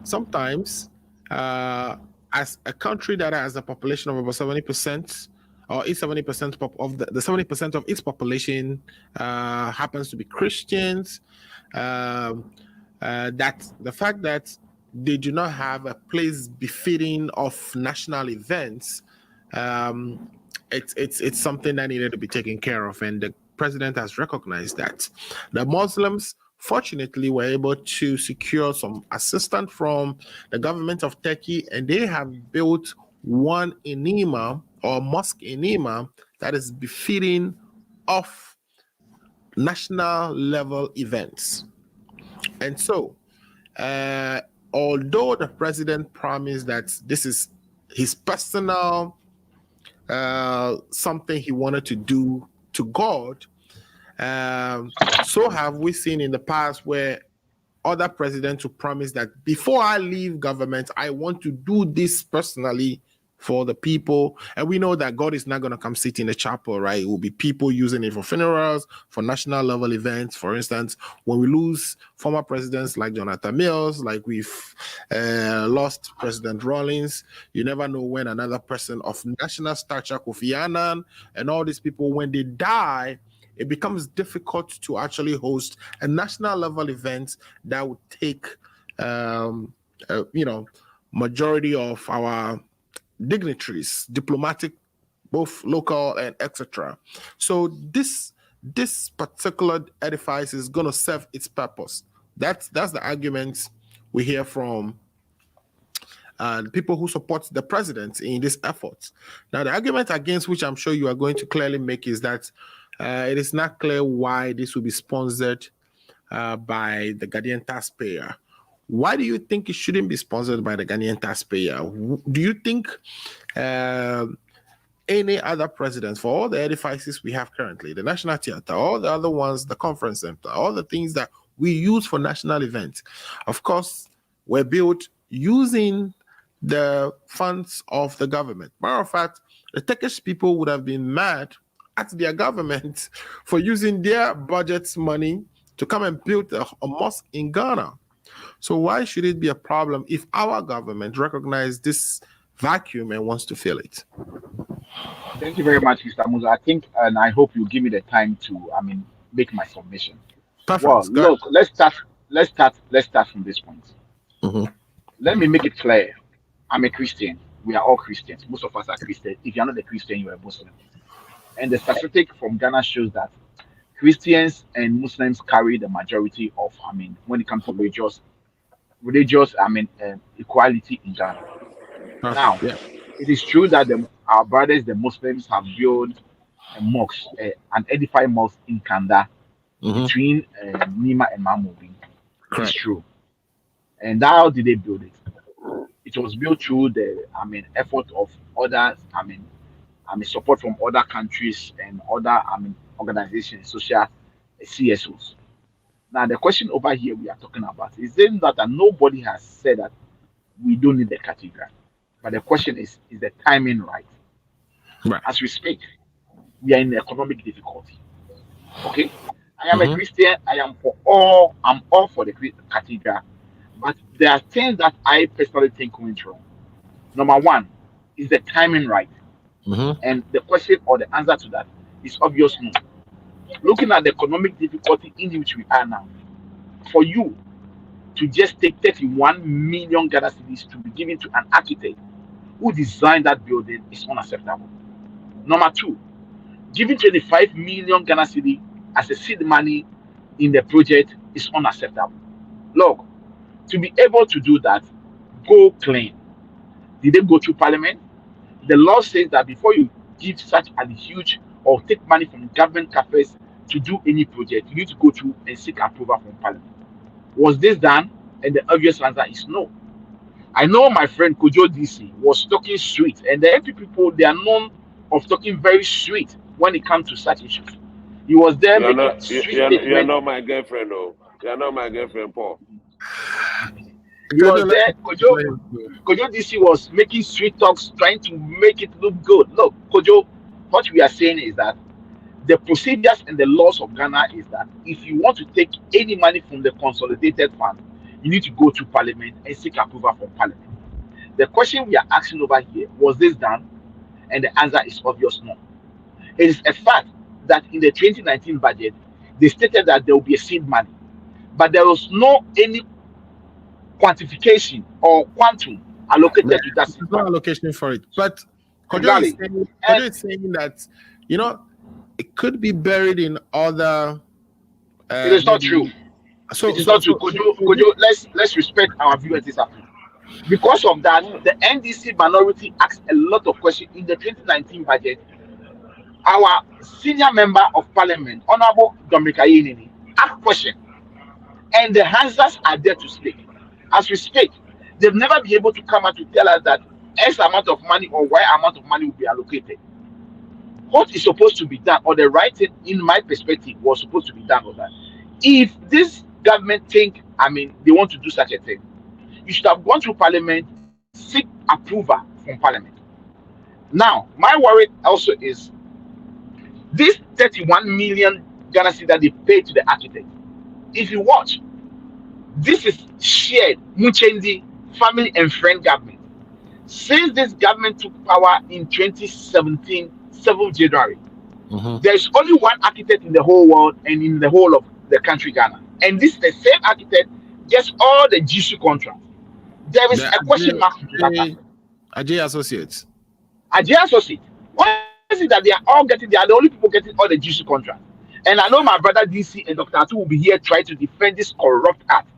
sometimes, as a country that has a population of over 70%, or is 70% of the 70% of its population happens to be Christians, that the fact that they do not have a place befitting of national events, it's something that needed to be taken care of, and the president has recognized that. The Muslims, fortunately, were able to secure some assistance from the government of Turkey, and they have built one enema or mosque enema that is befitting of national level events. And so, although the president promised that this is his personal something he wanted to do to God, so have we seen in the past where other presidents who promise that before I leave government, I want to do this personally for the people. And we know that God is not going to come sit in the chapel, right? It will be people using it for funerals, for national level events. For instance, when we lose former presidents like Jonathan Mills, like we've lost President Rawlings, you never know when another person of national stature, Kofi Annan, and all these people, when they die, it becomes difficult to actually host a national level event that would take, majority of our dignitaries, diplomatic, both local and etc. So this particular edifice is going to serve its purpose. That's the argument we hear from the people who support the president in this effort. Now, the argument against which I'm sure you are going to clearly make is that it is not clear why this will be sponsored by the Ghanaian taxpayer. Why do you think it shouldn't be sponsored by the Ghanaian taxpayer? Do you think any other presidents, for all the edifices we have currently, the National Theatre, all the other ones, the Conference Center, all the things that we use for national events, of course, were built using the funds of the government. Matter of fact, the Turkish people would have been mad at their government for using their budget's money to come and build a mosque in Ghana. So why should it be a problem if our government recognizes this vacuum and wants to fill it? Thank you very much, Mr. Musa. I think, and I hope you give me the time to, make my submission. Perfect. Well, look, let's start from this point. Mhm. Let me make it clear. I'm a Christian. We are all Christians. Most of us are Christians. If you're not a Christian, you're a Muslim. And the statistic from Ghana shows that Christians and Muslims carry the majority of, when it comes to religious, equality in Ghana. Now, Yeah. it is true that our brothers, the Muslims, have built a mosque, an edified mosque in Kanda between Nima and Mamobi. It is true. And how did they build it? It was built through the, effort of others. Support from other countries and other, organizations, social CSOs. Now, the question over here we are talking about is then that nobody has said that we don't need the cathedral. But the question is the timing right? Right. As we speak, we are in economic difficulty. Okay? I am a Christian. I'm all for the cathedral. But there are things that I personally think went wrong. Number one, is the timing right? And the question or the answer to that is obvious no. Looking at the economic difficulty in which we are now, for you to just take 31 million Ghana cedis to be given to an architect who designed that building is unacceptable. Number two, giving 25 million Ghana cedi as a seed money in the project is unacceptable. Look, to be able to do that, go clean. Did they go through parliament? The law says that before you give such a huge or take money from government coffers to do any project, you need to go through and seek approval from parliament. Was this done? And the obvious answer is no. I know my friend Kojo DC was talking sweet, and the MP people, they are known of talking very sweet when it comes to such issues. He was there making sweet statements. You're not my girlfriend, no. You're not my girlfriend, Paul. He was there. Kojo DC was making sweet talks, trying to make it look good. Look, Kojo, what we are saying is that the procedures and the laws of Ghana is that if you want to take any money from the consolidated fund, you need to go to parliament and seek approval from parliament. The question we are asking over here, was this done? And the answer is obvious no. It is a fact that in the 2019 budget, they stated that there will be a seed money, but there was no any quantification or quantum allocated to that seed money. No allocation for it. But Kojo is saying that, it could be buried in other. It is not true. So it is not true. Kojo, let's respect our viewers this afternoon. Because of that, the NDC minority asked a lot of questions in the 2019 budget. Our senior member of parliament, Honorable Dominic Ayenini, asked questions, and the answers are there to speak. As we speak, they've never been able to come out to tell us that X amount of money or Y amount of money will be allocated. What is supposed to be done, or the right thing, in my perspective, was supposed to be done with that. If this government think, they want to do such a thing, you should have gone through parliament, seek approval from parliament. Now, my worry also is this 31 million Ghana cedi that they paid to the architect. If you watch, this is shared Muchendi family and friend government. Since this government took power in 2017, 7th January, there is only one architect in the whole world and in the whole of the country, Ghana. And this is the same architect gets all the GC contracts. There is a question mark. Ajay Associates. Ajay Associates. Why is it that they are all getting, they are the only people getting all the GC contracts? And I know my brother DC and Dr. Atu will be here trying to defend this corrupt act.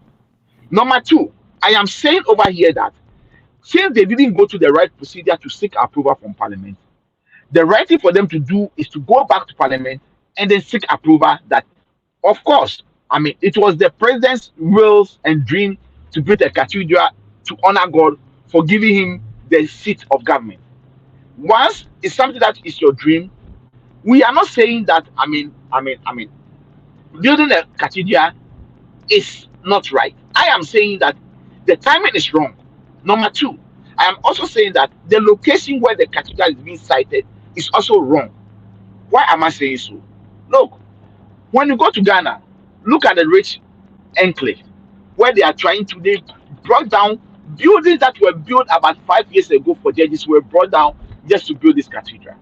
Number two, I am saying over here that since they didn't go to the right procedure to seek approval from parliament, the right thing for them to do is to go back to parliament and then seek approval that, of course, it was the president's wills and dream to build a cathedral to honor God for giving him the seat of government. Once it's something that is your dream, we are not saying that, building a cathedral is not right. I am saying that the timing is wrong. Number two, I am also saying that the location where the cathedral is being sited is also wrong. Why am I saying so? Look, when you go to Ghana, look at the rich enclave where they are trying to, they brought down buildings that were built about 5 years ago for judges were brought down just to build this cathedral.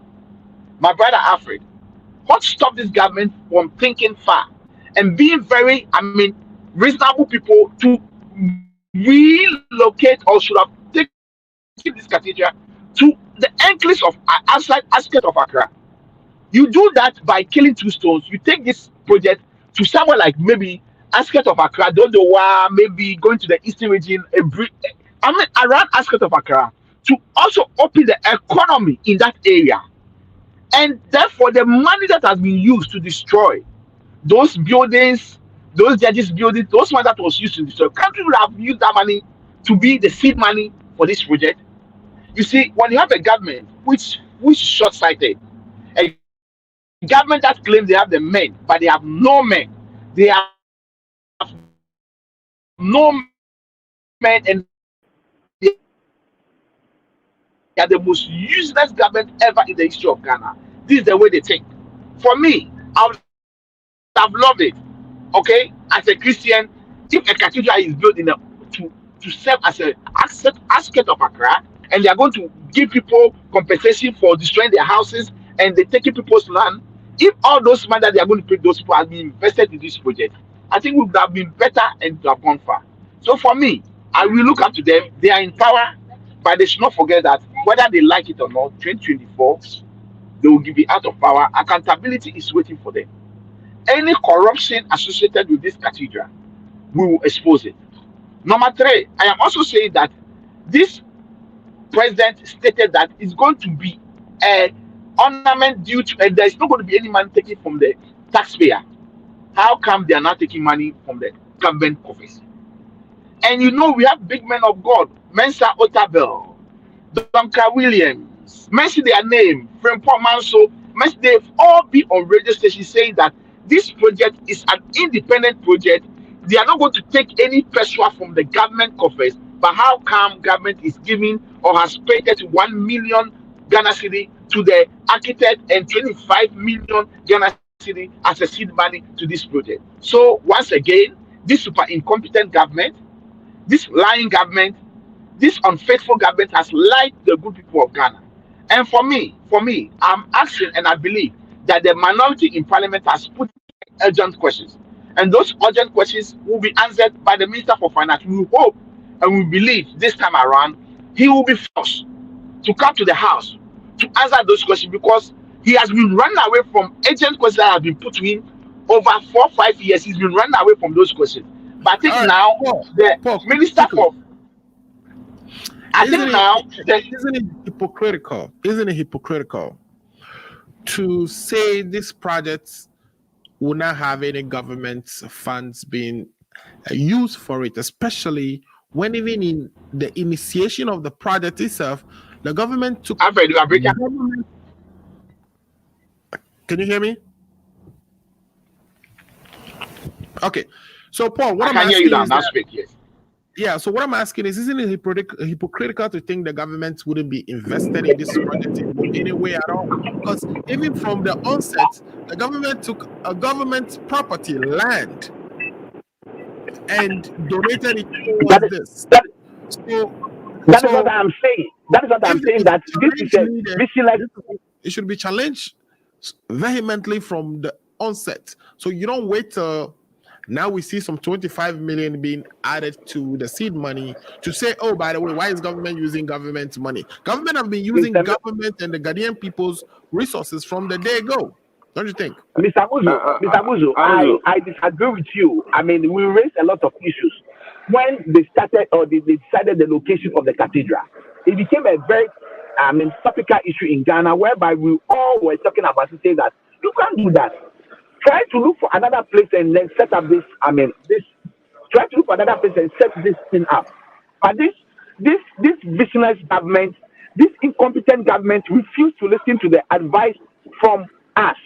My brother Alfred, what stopped this government from thinking far and being very, reasonable people to relocate or should have taken this cathedral to the enclaves of outside outskirts of Accra? You do that by killing two stones. You take this project to somewhere like maybe outskirts of Accra, Dodowa, maybe going to the eastern region, around outskirts of Accra, to also open the economy in that area. And therefore, the money that has been used to destroy those buildings, those judges' buildings, those money that was used to destroy, country would have used that money to be the seed money for this project. You see, when you have a government which is short-sighted, a government that claims they have the men, but they have no men, they have no men, and they are the most useless government ever in the history of Ghana. This is the way they think. For me, I would have loved it. Okay, as a Christian, if a cathedral is built in a to serve as an aspect of Accra, and they are going to give people compensation for destroying their houses and they taking people's land. If all those money that they are going to pay those people have been invested in this project, I think we would have been better and would have gone far. So for me, I will look up to them. They are in power, but they should not forget that whether they like it or not, 2024, they will be out of power. Accountability is waiting for them. Any corruption associated with this cathedral, we will expose it. Number three, I am also saying that this president stated that it's going to be an ornament due to, and there's not going to be any money taken from the taxpayer. How come they are not taking money from the government coffers? And we have big men of God, Mensa Otabel, Duncan Williams, mention their name, Frimpong Manso, they've all been on radio station saying that this project is an independent project. They are not going to take any pressure from the government coffers. But how come government is giving or has paid 1 million Ghana cedi to the architect and 25 million Ghana cedi as a seed money to this project? So once again, this super incompetent government, this lying government, this unfaithful government has lied the good people of Ghana. And for me, I'm asking and I believe that the minority in parliament has put urgent questions. And those urgent questions will be answered by the Minister for Finance. We hope and we believe this time around he will be forced to come to the House to answer those questions, because he has been running away from urgent questions that have been put to him over 4 or 5 years. He's been running away from those questions. But I think now the Minister for isn't it hypocritical? Isn't it hypocritical to say these projects will not have any government funds being used for it, especially when even in the initiation of the project itself, the government took. Can you hear me? Okay, so Paul, what I I'm can asking hear you now. is Now that, speak, yes. Yeah, so what I'm asking is, isn't it hypocritical to think the government wouldn't be invested in this project in any way at all? Because even from the onset, the government took a government property, land, and donated it towards this. That is what I'm saying. That is what I'm saying. That this is a it should be challenged vehemently from the onset. So you don't wait till now we see some 25 million being added to the seed money to say, oh, by the way, why is government using government money? Government have been using government and the Ghanaian people's resources from the day go. Don't you think? Mr. Muzu, I disagree with you. I mean, we raised a lot of issues. When they started or they decided the location of the cathedral, it became a very topical issue in Ghana, whereby we all were talking about it, saying that you can't do that. Try to look for another place and then set up this. Try to look for another place and set this thing up. But this visionary government, this incompetent government refused to listen to the advice from us,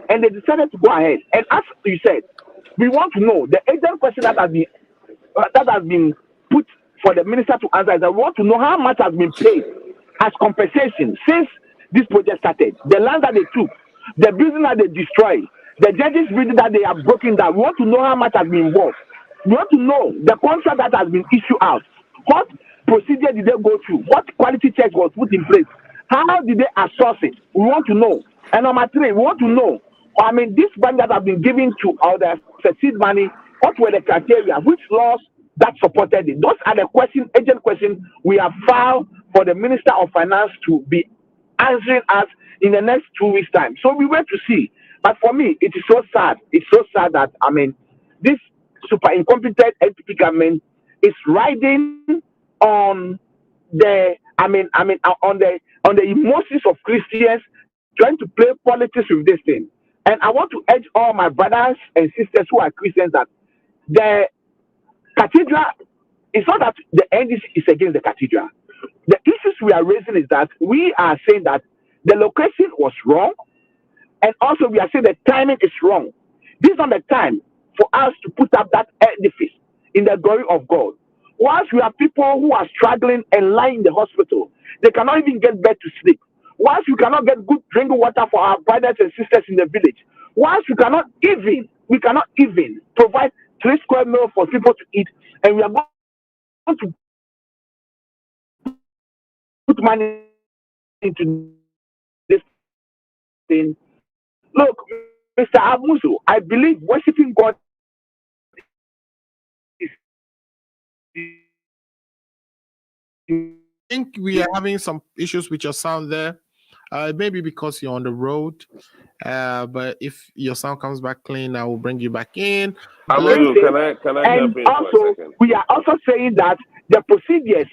and they decided to go ahead. And as you said, We want to know the agent question that has been put for the minister to answer is that we want to know how much has been paid as compensation since this project started. The land that they took, the building that they destroyed, the judges' building that they have broken down. We want to know how much has been involved. We want to know the contract that has been issued out. What procedure did they go through? What quality check was put in place? How did they assess it? We want to know. And number three, we want to know. I mean, this money that have been given to all the seed money, what were the criteria? Which laws that supported it? Those are the agent questions we have filed for the Minister of Finance to be answering us in the next 2 weeks' time. So we wait to see. But for me, it is so sad. It's so sad that this super incompetent NPP government is riding on the on the emotions of Christians, trying to play politics with this thing. And I want to urge all my brothers and sisters who are Christians that the cathedral, it's not that the NDC is against the cathedral. The issues we are raising is that we are saying that the location was wrong, and also we are saying the timing is wrong. This is not the time for us to put up that edifice in the glory of God. Once we have people who are struggling and lying in the hospital, they cannot even get bed to sleep. Once we cannot get good drinking water for our brothers and sisters in the village, once we cannot even provide 3 square meals for people to eat, and we are going to put money into this thing. Look, Mr. Amuzu, I believe worshiping God is. I think we are having some issues with your sound there. Maybe because you're on the road. But if your sound comes back clean, I will bring you back in. Amuzu, can I jump in for a second? We are also saying that the procedures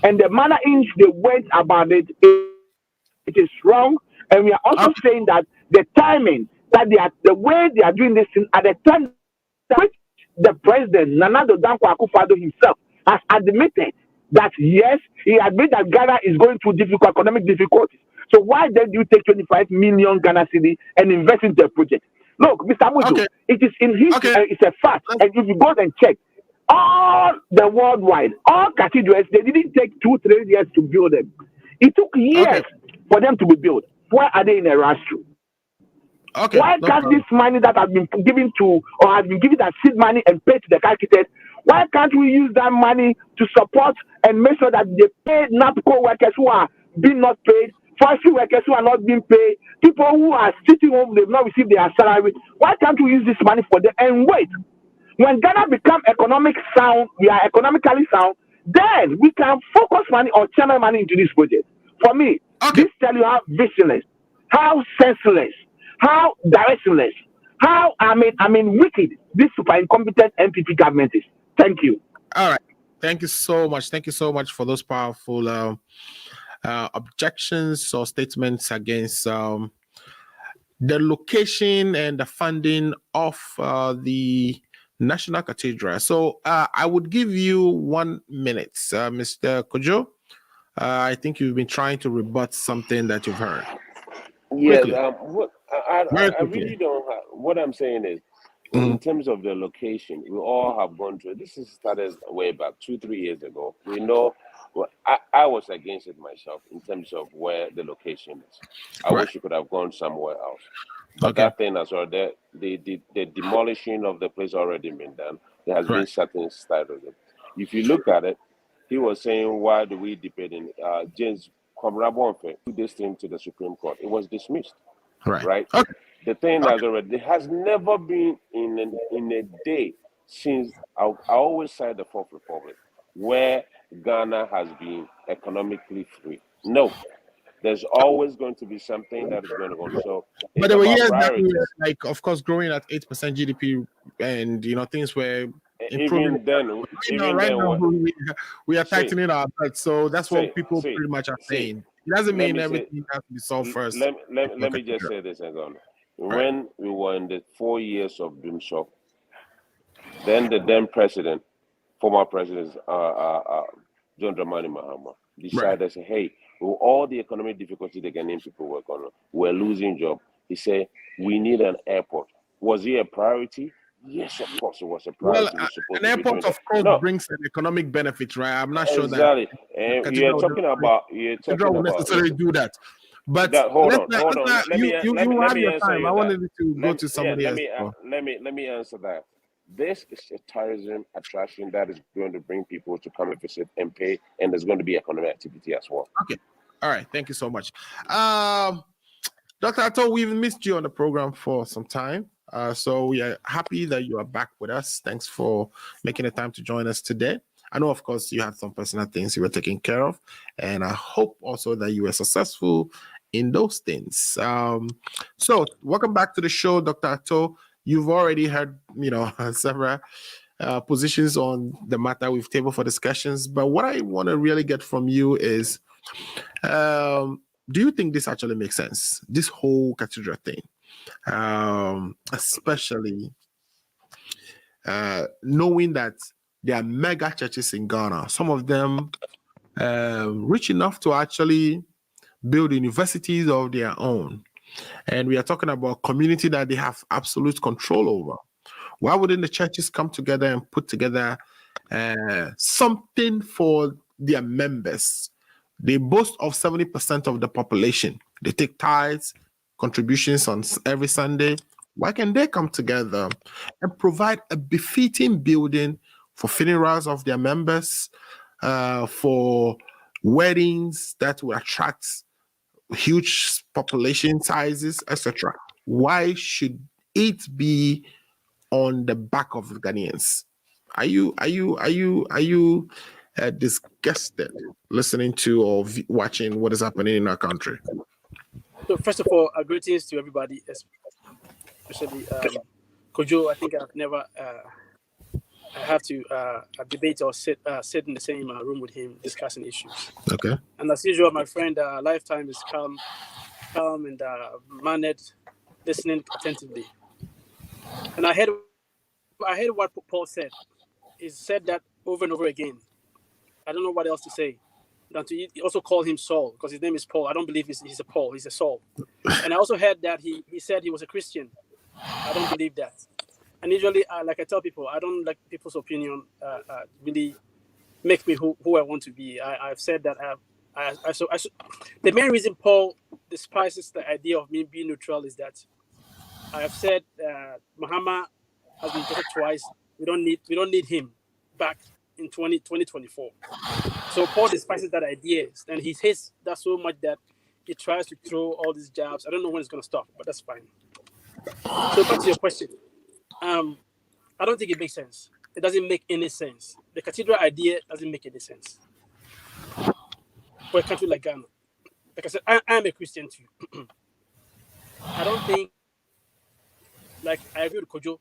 and the manner in which they went about it is wrong. And we are also saying that the timing that the way they are doing this thing at the time which the president Nana Addo Dankwa Akufo-Addo himself has admitted that yes, he admitted that Ghana is going through economic difficulties. So why then do you take 25 million Ghana cedi and invest in the project? Look, Mr. Mudu, it is in history, it's a fact. And if you go and check, all the worldwide, all cathedrals, they didn't take 2-3 years to build them. It took years for them to be built. Why are they in a rush to? Why can't this money that has been given to, or has been given as seed money and paid to the architect, why can't we use that money to support and make sure that they pay NAPCO workers who are being not paid, forestry workers who are not being paid, people who are sitting home, they've not received their salary? Why can't we use this money for them and wait? When Ghana become economically sound, then we can focus money or channel money into this project. For me, this tell you how visionless, how senseless, how directionless, how wicked this super incompetent NPP government is. Thank you. All right. Thank you so much. Thank you so much for those powerful objections or statements against the location and the funding of the National Cathedral. So I would give you 1 minute, Mr. Kojo. I think you've been trying to rebut something that you've heard. Yes, I really don't have, what I'm saying is, in terms of the location, we all have gone through, this is started way back 2-3 years ago. We know, well, I was against it myself in terms of where the location is. I wish you could have gone somewhere else. But that thing has already, the demolishing of the place already been done. There has been certain style of it. If you look at it, he was saying, why do we debate in James Kwamrabonfe took this thing to the Supreme Court? It was dismissed. Right? The thing has already, there has never been in a day since, I always cite the Fourth Republic, where Ghana has been economically free. No. There's always going to be something that is going to go. So, but there were years that we were, like, of course, growing at 8% GDP, and things were improving. Even then, we are tightening our belt. So that's what people pretty much are saying. It doesn't mean everything has to be solved first. Let me just say this again. When we were in the 4 years of Doom Shop, then the then president, former president John Dramani Mahama, decided to say, hey, with all the economic difficulty the Ghanaian people were going on, we're losing jobs. He said, we need an airport Was he a priority? Yes, of course it was a Well, priority. We're supposed an to be doing airport, that. of course, No, brings an economic benefit, right? I'm not sure that exactly. And Cathedral you're Cathedral talking will about. necessarily do that. But That hold let's on, not, hold let's on. not, Let me you let have me your answer time. I you that. wanted to go to Yeah, somebody else. let me answer that. This is a tourism attraction that is going to bring people to come and visit and pay, and there's going to be economic activity as well. Okay. All right. Thank you so much. Dr. Ato, we've missed you on the program for some time. So we are happy that you are back with us. Thanks for making the time to join us today. I know, of course, you had some personal things you were taking care of, and I hope also that you were successful in those things. So welcome back to the show, Dr. Ato. You've already heard, several positions on the matter we've tabled for discussions, but what I want to really get from you is, do you think this actually makes sense? This whole cathedral thing, especially knowing that there are mega churches in Ghana, some of them rich enough to actually build universities of their own. And we are talking about community that they have absolute control over. Why wouldn't the churches come together and put together something for their members? They boast of 70% of the population. They take tithes, contributions on every Sunday. Why can they come together and provide a befitting building for funerals of their members, for weddings that will attract huge population sizes, etc.? Why should it be on the back of the Ghanaians? Are you disgusted listening to or watching what is happening in our country? So first of all, greetings to everybody, especially Kojo. I think I've never I have to debate or sit in the same room with him discussing issues. Okay. And as usual, my friend, Lifetime is calm and mannered, listening attentively. And I heard what Paul said. He said that over and over again. I don't know what else to say. He also called him Saul because his name is Paul. I don't believe he's a Paul. He's a Saul. And I also heard that he said he was a Christian. I don't believe that. And usually, like I tell people, I don't like people's opinion really make me who I want to be. I've said that the main reason Paul despises the idea of me being neutral is that I have said Muhammad has been deported twice. We don't need him back in 2024. So Paul despises that idea, and he hates that so much that he tries to throw all these jabs. I don't know when it's going to stop, but that's fine. So back to your question. I don't think it makes sense. It doesn't make any sense. The cathedral idea doesn't make any sense for a country like Ghana. Like I said, I'm a Christian too. I don't think, like I agree with Kojo,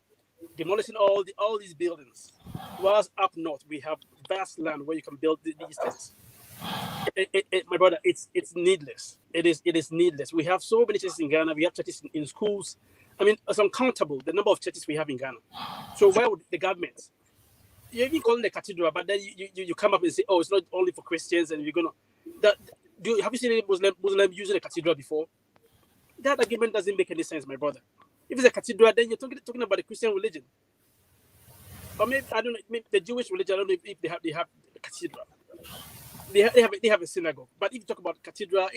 demolishing all these buildings. Whilst up north we have vast land where you can build these things. My brother, it's needless. It is needless. We have so many churches in Ghana. We have churches in schools. I mean, it's uncountable the number of churches we have in Ghana. So why would the government? You even call it a cathedral, but then you come up and say, oh, it's not only for Christians, and you're gonna. Have you seen any Muslim using a cathedral before? That argument doesn't make any sense, my brother. If it's a cathedral, then you're talking about the Christian religion, or maybe I don't know, maybe the Jewish religion. I don't know if they have a cathedral. They have a synagogue, but if you talk about cathedral,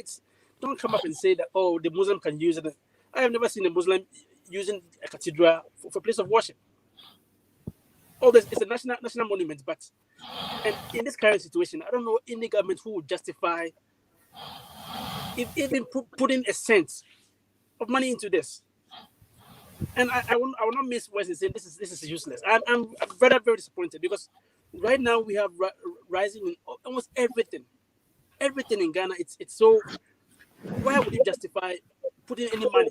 don't come up and say that the Muslim can use it. I have never seen a Muslim using a cathedral for place of worship. It's a national monument, and in this current situation, I don't know any government who would justify even putting a cent of money into this. And I will not miss words and say this is useless. I'm very, very disappointed because right now we have rising in almost everything. Everything in Ghana, it's so. Why would you justify putting any money,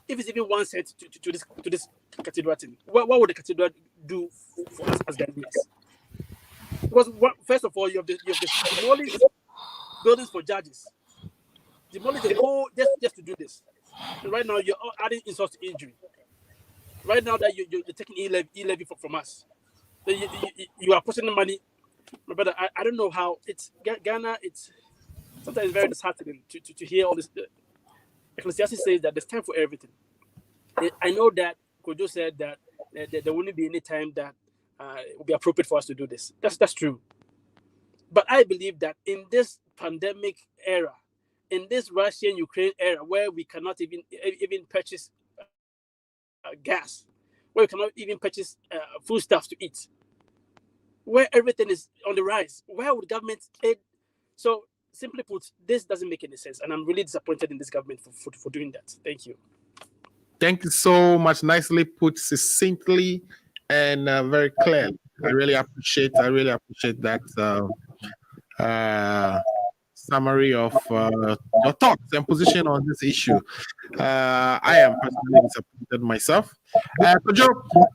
if it's even 1 cent, to this cathedral thing? What would the cathedral do for us as Ghanaians? Because first of all, you have the demolished buildings for judges, demolish the whole just to do this. And right now you're adding insult to injury. Right now that you're taking e-levy from us, you are pushing the money, my brother. I don't know how it's Ghana. It's sometimes very disheartening to hear all this. Ecclesiastes says that there's time for everything. I know that Kojo said that there wouldn't be any time that it would be appropriate for us to do this. That's true. But I believe that in this pandemic era, in this Russian-Ukraine era, where we cannot even purchase gas, where we cannot even purchase foodstuffs to eat, where everything is on the rise, where would government aid? So simply put, this doesn't make any sense, and I'm really disappointed in this government for doing that. Thank you. Thank you so much. Nicely put, succinctly, and very clearly. I really appreciate that summary of your thoughts and position on this issue. I am personally disappointed myself. Kojo,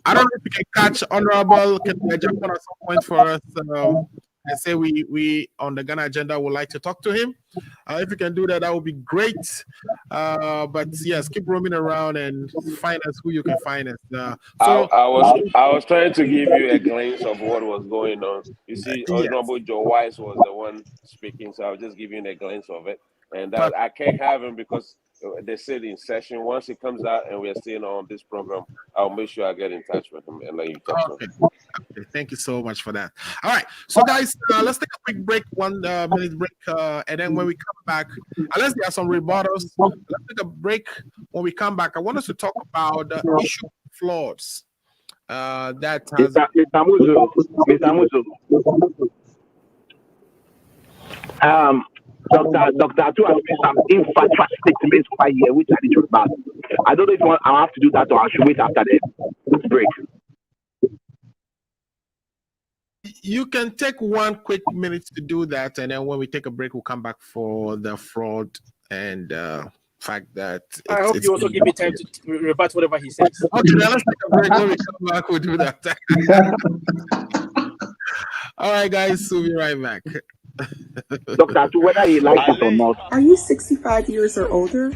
I don't know if you can catch Honorable Ketueja at some point for us and say we on the Ghana agenda would like to talk to him. If you can do that, that would be great. But yes, keep roaming around and find us who you can find us. I was trying to give you a glimpse of what was going on. You see, Honorable Joe Wise was the one speaking, so I was just giving a glimpse of it. And I can't have him because they said in session. Once he comes out and we're still on this program, I'll make sure I get in touch with him and let you talk to him. Okay, thank you so much for that. All right, so guys, let's take a quick break, 1 minute break, and then when we come back, unless there are some rebuttals, let's take a break. When we come back, I want us to talk about the issue of floods. That has Mr. Dr. Atu has made some infatuous statements over here, which I need to rebut. I don't know if I'll have to do that or I should wait after the break. You can take 1 quick minute to do that, and then when we take a break, we'll come back for the fraud and fact that. I hope you also give me time to rebut whatever he says. Okay, now let's take a break. When we come back, we'll do that. All right, guys, we'll be right back. Dr. Atu, whether he likes it or not. Are you 65 years or older?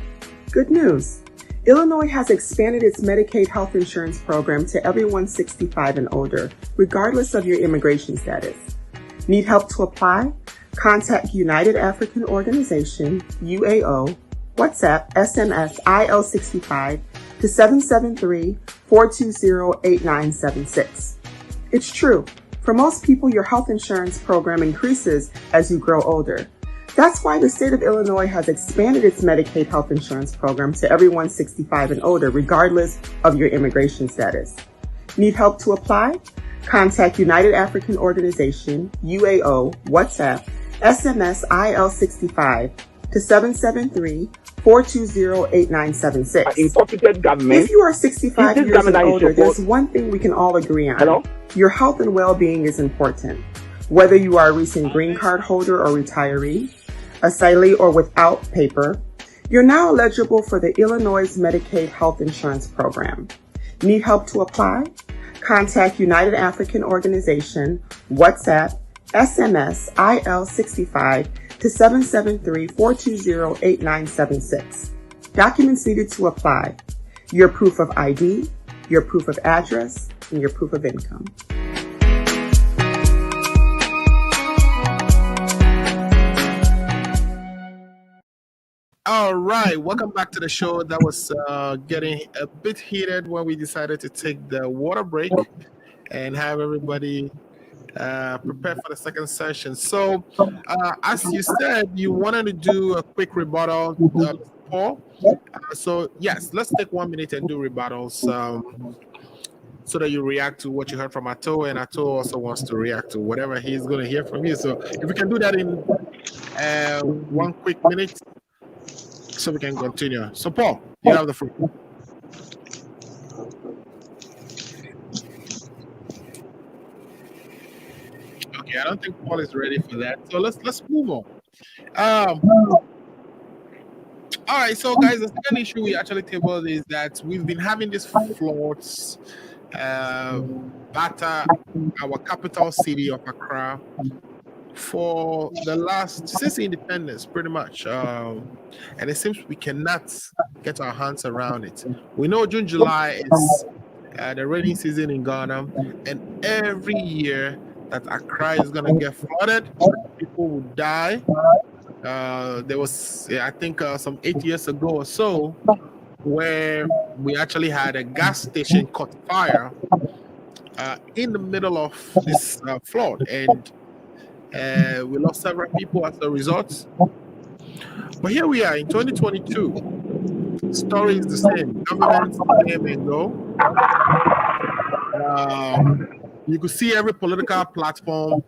Good news. Illinois has expanded its Medicaid health insurance program to everyone 65 and older, regardless of your immigration status. Need help to apply? Contact United African Organization, UAO, WhatsApp, SMS, IL65 to 773-420-8976. It's true. For most people, your health insurance program increases as you grow older. That's why the state of Illinois has expanded its Medicaid health insurance program to everyone 65 and older, regardless of your immigration status. Need help to apply? Contact United African Organization, UAO, WhatsApp, SMS, IL65 to 773-420-8976. Incompetent government. If you are 65 years and older, there's one thing we can all agree on. Hello? Your health and well-being is important. Whether you are a recent green card holder or retiree, asylee or without paper, you're now eligible for the Illinois Medicaid health insurance program. Need help to apply? Contact United African Organization, WhatsApp, SMS, IL65 to 773-420-8976. Documents needed to apply: your proof of ID, your proof of address, and your proof of income. All right, welcome back to the show. That was getting a bit heated when we decided to take the water break and have everybody prepare for the second session. So, as you said, you wanted to do a quick rebuttal, Paul. So, yes, let's take 1 minute and do rebuttals so that you react to what you heard from Ato, and Ato also wants to react to whatever he's going to hear from you. So, if we can do that in 1 quick minute, so we can continue. So, Paul, you have the floor. Okay, I don't think Paul is ready for that. So let's move on. All right, so guys, the second issue we actually tabled is that we've been having these floods batter our capital city of Accra for the since independence, pretty much. And it seems we cannot get our hands around it. We know June, July is the rainy season in Ghana, and every year that Accra is going to get flooded, people will die. There was, I think, some 8 years ago or so, where we actually had a gas station caught fire in the middle of this flood, and we lost several people as a result. But here we are in 2022. Story is the same. Governments came and go. You could see every political platform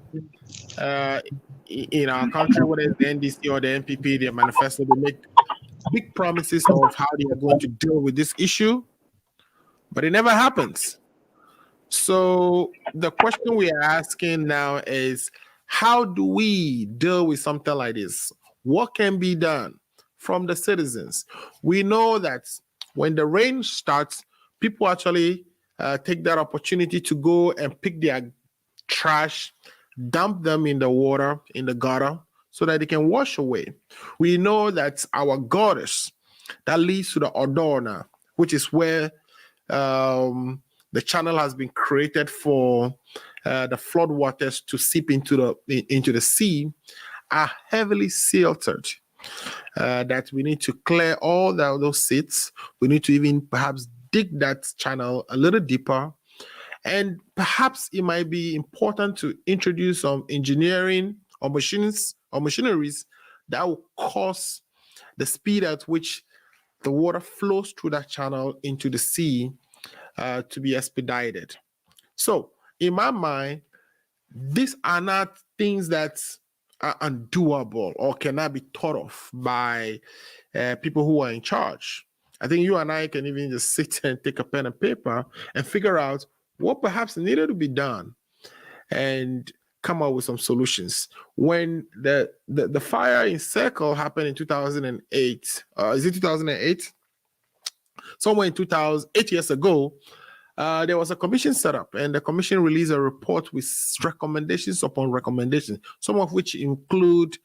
in our country, whether it's the NDC or the NPP, their manifesto, they make big promises of how they are going to deal with this issue, but it never happens. So the question we are asking now is, how do we deal with something like this? What can be done from the citizens? We know that when the rain starts, people actually take that opportunity to go and pick their trash, dump them in the water, in the gutter, so that they can wash away. We know that our gutters, that leads to the Odorna, which is where the channel has been created for the flood waters to seep into the sea, are heavily silted. That we need to clear all those seats. We need to even perhaps dig that channel a little deeper. And perhaps it might be important to introduce some engineering or machines or machineries that will cause the speed at which the water flows through that channel into the sea to be expedited. So, in my mind, these are not things that are undoable or cannot be thought of by people who are in charge. I think you and I can even just sit and take a pen and paper and figure out what perhaps needed to be done and come up with some solutions. When the fire in Circle happened in 2008, is it 2008? Somewhere in 8 years ago, there was a commission set up, and the commission released a report with recommendations upon recommendations, some of which include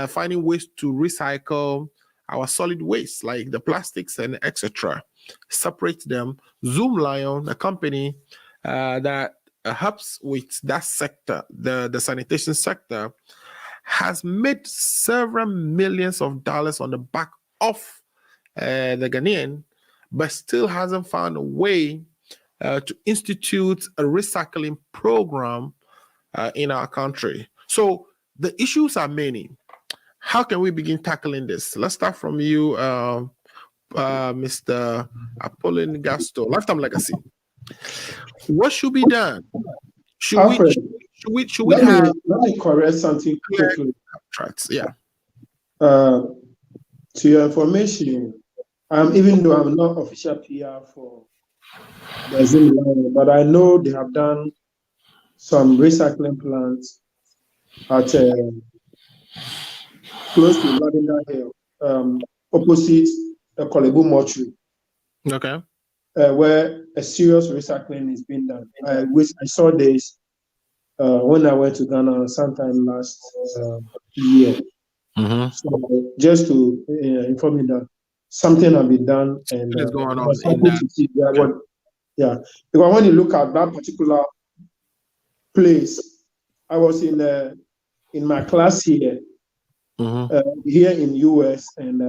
finding ways to recycle our solid waste, like the plastics and etc., separate them. Zoom Lion, a company that helps with that sector, the sanitation sector, has made several millions of dollars on the back of the Ghanaian, but still hasn't found a way to institute a recycling program in our country. So the issues are many. How can we begin tackling this? Let's start from you, Mr. Apollon Gasto. Lifetime Legacy. What should be done? Should we have? Let me correct something quickly. Yeah. To your information, even though I'm not official PR for the Zoom Lion, but I know they have done some recycling plants at close to Lavender Hill, opposite the Kolebu Mortuary. Okay. Where a serious recycling is being done. I saw this when I went to Ghana sometime last year. Mm-hmm. So just to inform you that something has been done, and what is going on? To see because when you look at that particular place, I was in my class here, here in US, and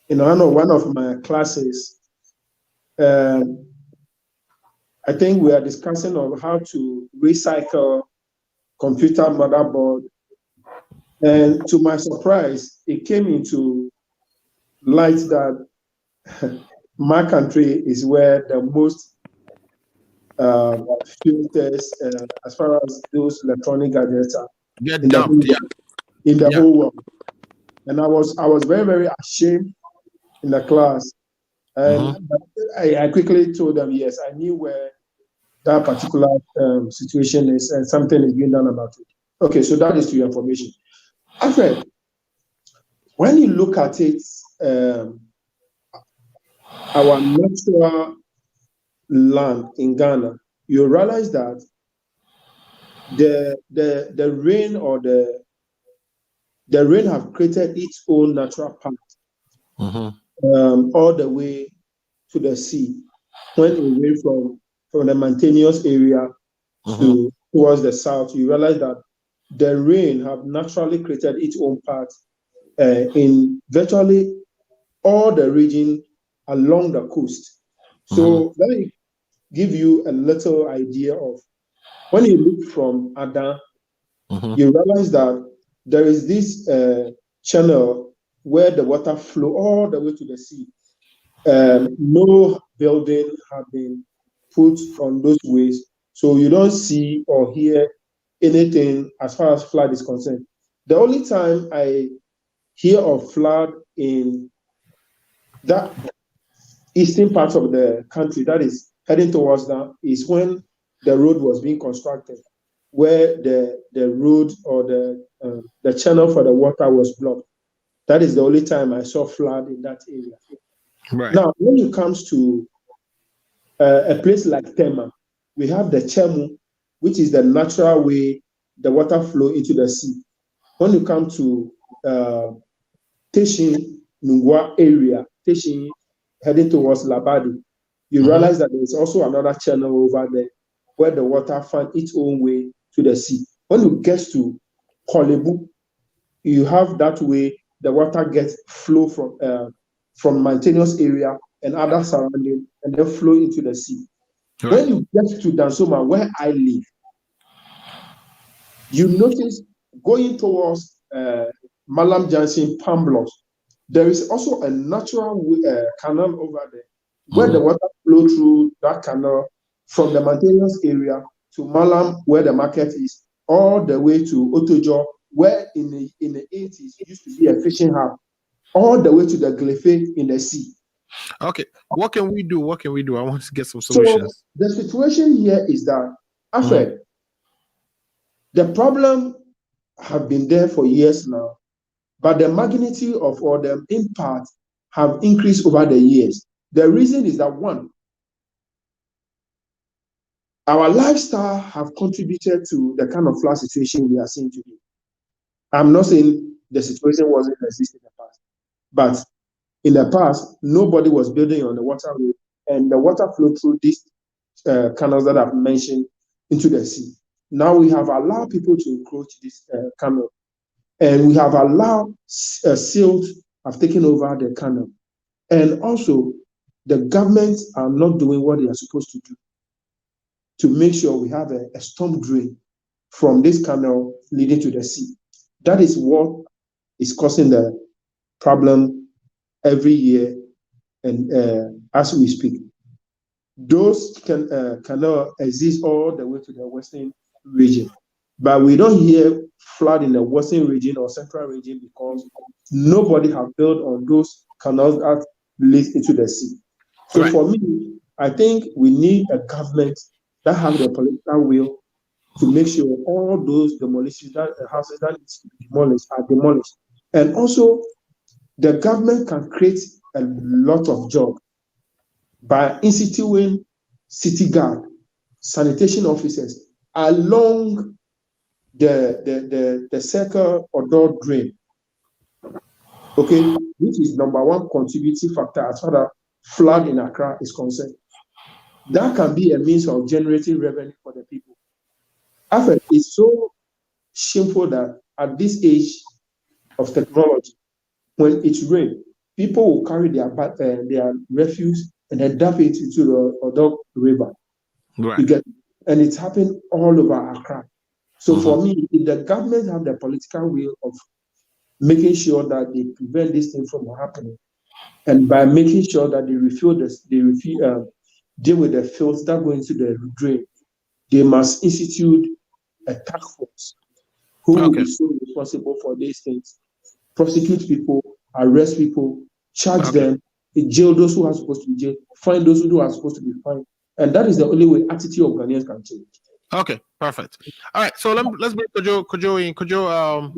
in one of my classes, I think we are discussing on how to recycle computer motherboard, and to my surprise, it came into light that my country is where the most filters as far as those electronic gadgets are in the whole world. And I was very, very ashamed in the class. And I quickly told them, yes, I knew where that particular situation is, and something is being done about it. Okay, so that is to your information. Alfred, when you look at it, our natural land in Ghana, you realize that the rain or the rain have created its own natural path all the way to the sea. When it rains from the mountainous area towards the south, you realize that the rain have naturally created its own path in virtually all the region along the coast. So let me give you a little idea of when you look from Ada, you realize that there is this channel where the water flow all the way to the sea. No building have been put on those ways, so you don't see or hear anything as far as flood is concerned. The only time I hear of flood in that eastern part of the country, that is heading towards that, is when the road was being constructed, where the road or the channel for the water was blocked. That is the only time I saw flood in that area. Right. Now, when it comes to a place like Tema, we have the Chemu, which is the natural way the water flow into the sea. When you come to Teshin Nungwa area, Teshin heading towards Labadi, you realize that there is also another channel over there where the water finds its own way to the sea. When you get to Kolebu, you have that way the water gets flow from mountainous area and other surrounding and then flow into the sea. Right. When you get to Dansoma, where I live, you notice going towards Malam Junction, Pamblos, there is also a natural canal over there where the water flow through that canal from the mountainous area to Malam, where the market is, all the way to Otojo, where in the 80s used to be a fishing hub, all the way to the Glefe in the sea. Okay, what can we do? What can we do? I want to get some solutions. So the situation here is that, Alfred, the problem have been there for years now, but the magnitude of all the impact have increased over the years. The reason is that, one, our lifestyle have contributed to the kind of flood situation we are seeing today. I'm not saying the situation wasn't existing in the past, but in the past, nobody was building on the waterway, and the water flowed through these canals that I've mentioned into the sea. Now we have allowed people to encroach this canal, and we have allowed silt have taken over the canal. And also, the governments are not doing what they are supposed to do to make sure we have a storm drain from this canal leading to the sea. That is what is causing the problem every year and as we speak. Those canal exist all the way to the western region, but we don't hear flood in the western region or central region because nobody have built on those canals that lead into the sea. So for me, I think we need a government that have the political will to make sure all those demolitions, that houses that need to be demolished are demolished. And also, the government can create a lot of jobs by instituting city guard, sanitation officers along the circle or door drain. Okay, which is number one contributing factor as far as flood in Accra is concerned. That can be a means of generating revenue for the people. After it's so shameful that at this age of technology, when it rains, people will carry their refuse and then dump it into the Odog River. Right. And it's happened all over Accra. So for me, if the government have the political will of making sure that they prevent this thing from happening, and by making sure that they deal with the filth that go into the drain, they must institute a task force who will be so responsible for these things, prosecute people, arrest people, charge them, jail those who are supposed to be jailed, fine those who are supposed to be fined. And that is the only way attitude of Ghanaians can change. Okay, perfect. All right, so let's bring Kojo in. Kojo,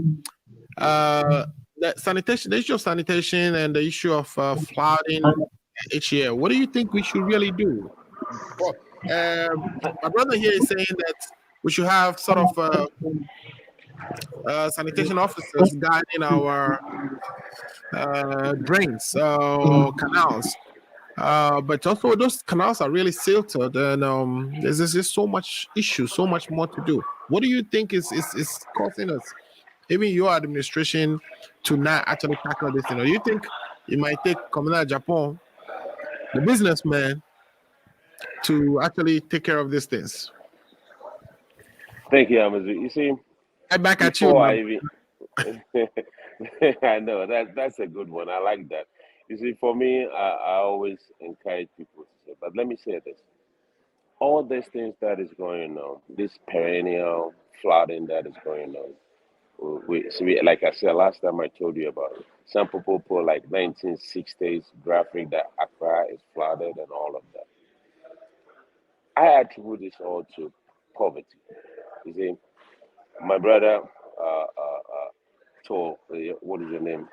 the sanitation, the issue of sanitation and the issue of flooding each year. What do you think we should really do? Well, my brother here is saying that we should have sort of sanitation officers guiding our drains or canals. But also those canals are really silted, and there's just so much issue, so much more to do. What do you think is causing us, even your administration, to not actually tackle this thing? Or you think it might take Communal Japan the businessman to actually take care of these things? Thank you, Amazu. You see, Right back at you, before my I even, I know that's a good one. I like that. You see, for me, I always encourage people to say, but let me say this: all these things that is going on, this perennial flooding that is going on, like I said last time, I told you about it. Some people put like 1960s graphic that Accra is flooded and all of that. I attribute this all to poverty. You see, my brother told, what is your name?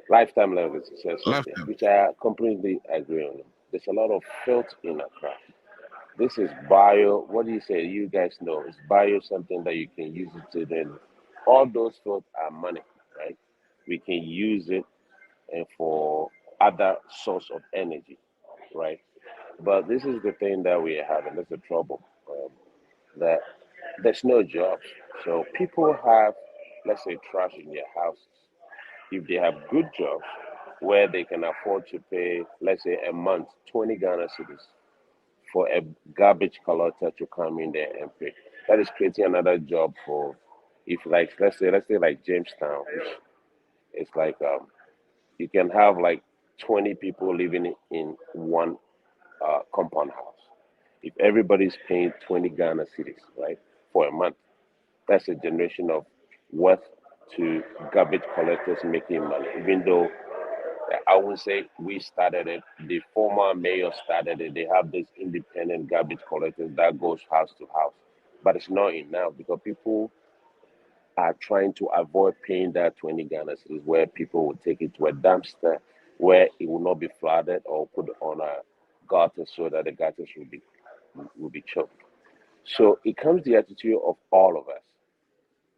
Lifetime Legacy says something lifetime. which I completely agree on. There's a lot of filth in Accra. This is bio. What do you say? You guys know it's bio something that you can use it to then. All those filth are money, right? We can use it and for other source of energy, right? But this is the thing that we are having. That's the trouble. That there's no jobs. So people have, let's say, trash in their houses. If they have good jobs where they can afford to pay, let's say, a month, 20 Ghana cedis for a garbage collector to come in there and pay. That is creating another job for, if like, let's say like Jamestown, which is like, you can have like 20 people living in one compound house. If everybody's paying 20 Ghana cedis, right, for a month, that's a generation of worth to garbage collectors making money. Even though I would say we started it, the former mayor started it. They have this independent garbage collectors that goes house to house, but it's not enough because people are trying to avoid paying that 20 Ghana cedis, where people will take it to a dumpster where it will not be flooded or put on a gutter so that the gutters will be choked. So it comes the attitude of all of us.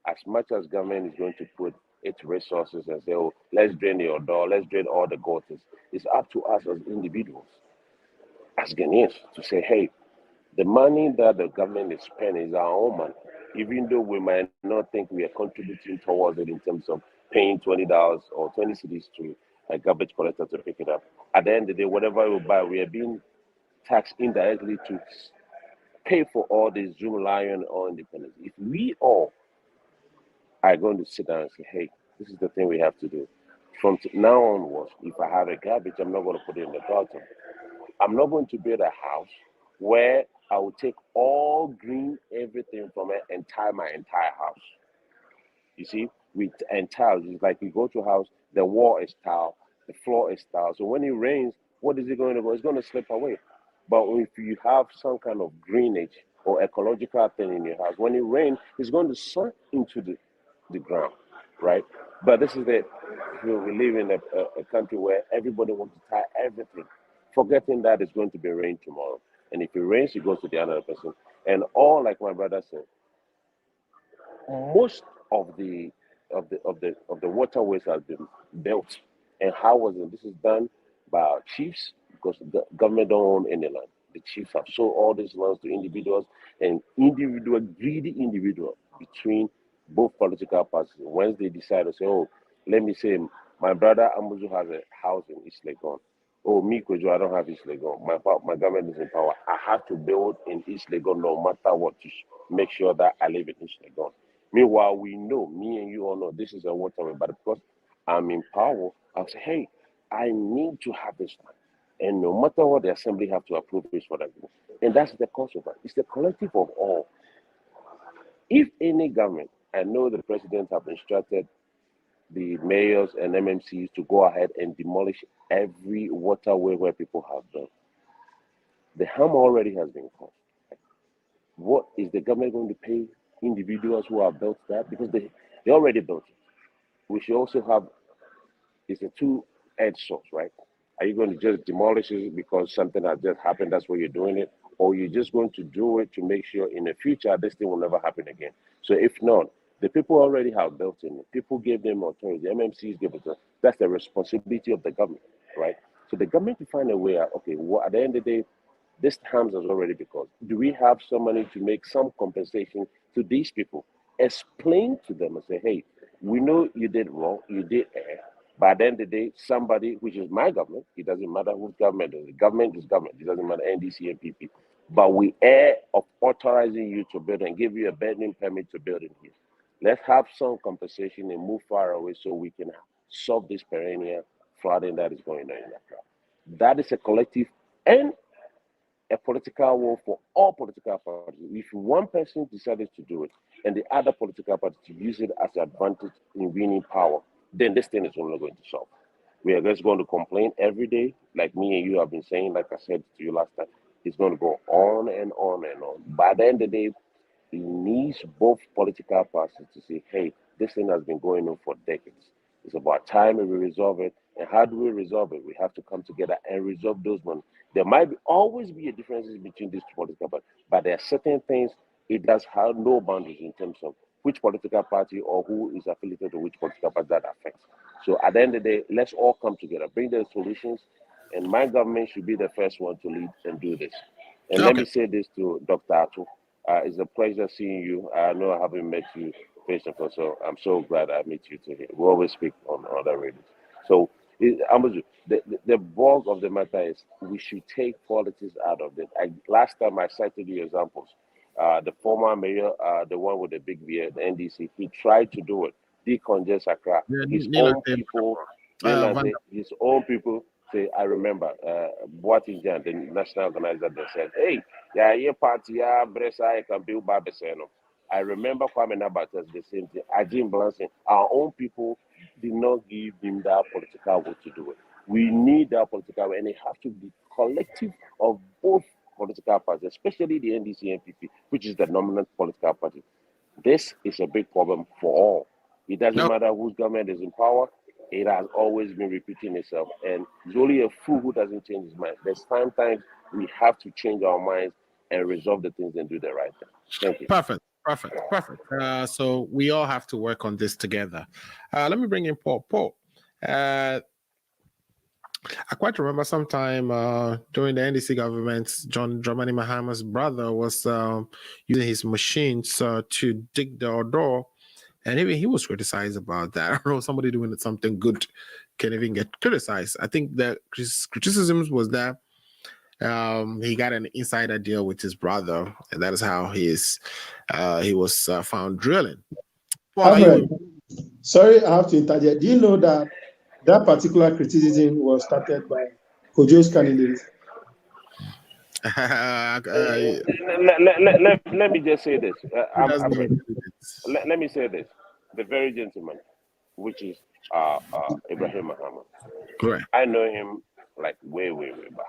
As much as government is going to put its resources and say, oh, let's drain your door, let's drain all the gutters, it's up to us as individuals, as Ghanaians, to say, hey, the money that the government is spending is our own money, even though we might not think we are contributing towards it in terms of paying $20 or 20 cities to a garbage collector to pick it up. At the end of the day, whatever we buy, we are being taxed indirectly to pay for all this Zoom Lion or independence. If we all are going to sit down and say, hey, this is the thing we have to do. From now onwards, if I have a garbage, I'm not going to put it in the gutter. I'm not going to build a house where I will take all green everything from it and tile my entire house. You see, with and tiles, it's like you go to a house, the wall is tile, the floor is tile. So when it rains, what is it going to go? It's going to slip away. But if you have some kind of greenage or ecological thing in your house, when it rains, it's going to soak into the ground, right? But this is the we live in a country where everybody wants to tie everything, forgetting that it's going to be rain tomorrow. And if it rains, it goes to the other person. And all, like my brother said, most of the waterways have been built. And how was it? This is done by our chiefs because the government don't own any land. The chiefs have sold all these lands to individuals and individual greedy individual between both political parties. Once they decide to say, oh, let me say my brother Amuzu has a house in East Legon. Oh, me, Kojo, I don't have East Legon. My government is in power. I have to build in East Legon no matter what to make sure that I live in East Legon. Meanwhile, we know, me and you all know this is a waterway, but because I'm in power, I'll say, hey, I need to have this land. And no matter what the assembly have to approve this for that. And that's the cost of it. It's the collective of all. If any government, I know the president have instructed the mayors and MMCs to go ahead and demolish every waterway where people have built. The harm already has been caused. What is the government going to pay individuals who have built that? Because they already built it. We should also have, it's a two-edged sword, right? Are you going to just demolish it because something has just happened, that's why you're doing it? Or you're just going to do it to make sure in the future this thing will never happen again? So if not, the people already have built in it. People gave them authority. The MMCs gave it to them. That's the responsibility of the government, right? So the government to find a way out, okay, well, at the end of the day, this harms us already because do we have some money to make some compensation to these people? Explain to them and say, hey, we know you did wrong, you did err, By the end of the day, somebody, which is my government, it doesn't matter whose government is. The government is government. It doesn't matter NDC and PP. But we err of authorizing you to build and give you a building permit to build in here. Let's have some compensation and move far away so we can solve this perennial flooding that is going on in Accra. That is a collective and a political war for all political parties. If one person decided to do it and the other political party to use it as an advantage in winning power, then this thing is only going to solve. We are just going to complain every day, like me and you have been saying, like I said to you last time. It's going to go on and on and on. By the end of the day, it needs both political parties to say, hey, this thing has been going on for decades. It's about time we resolve it. And how do we resolve it? We have to come together and resolve those ones. There might always be a difference between these two political parties, but there are certain things it does have no boundaries in terms of which political party or who is affiliated to which political party that affects. So at the end of the day, let's all come together, bring the solutions, and my government should be the first one to lead and do this. And let me say this to Dr. Atu. It's a pleasure seeing you. I know I haven't met you face to face, so I'm so glad I met you today. We always speak on other radios. So, the bulk of the matter is we should take politics out of it. Last time I cited you examples. The former mayor, the one with the big beard, the NDC, he tried to do it, decongest Accra. His own people say, I remember, Boatinjan, the national organizer, they said, hey, yeah, party, yeah, Bresa, can build Babeseno. I remember Kwame Nabatas, the same thing. Ajim Blanson, our own people did not give him that political will to do it. We need that political will, and it has to be collective of both political parties, especially the NDC and PP, which is the dominant political party. This is a big problem for all. It doesn't matter whose government is in power. It has always been repeating itself, and it's only a fool who doesn't change his mind. There's sometimes we have to change our minds and resolve the things and do the right thing. Thank you. Perfect. So we all have to work on this together. Let me bring in Paul. Paul, I quite remember sometime during the NDC government, John Dramani Mahama's brother was using his machines to dig the door, and even he was criticized about that. I don't know, somebody doing something good can even get criticized. I think the criticisms was that he got an insider deal with his brother, and that is how he was found drilling. Well, sorry, I have to interject. Do you know that particular criticism was started by Kojo's candidate? Let me just say this. Let me say this. The very gentleman, which is Ibrahim Mahama. Correct. I know him like way back.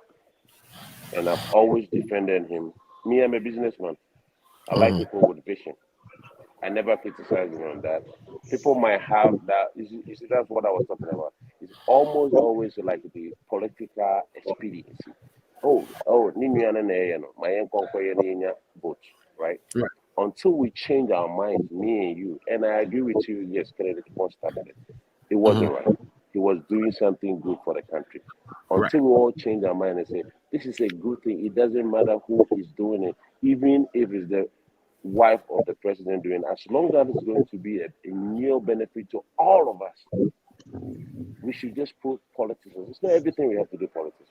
And I've always defended him. Me, I'm a businessman. I like people with vision. I never criticize him on that. People might have that. You see, that's what I was talking about. It's almost always like the political expediency. Right? Until we change our minds, me and you, and I agree with you, yes, Kennedy started it. It wasn't right. He was doing something good for the country. Until we all change our mind and say, this is a good thing. It doesn't matter who is doing it, even if it's the wife of the president doing it, as long as it's going to be a real benefit to all of us. We should just put politics. It's not everything we have to do politics.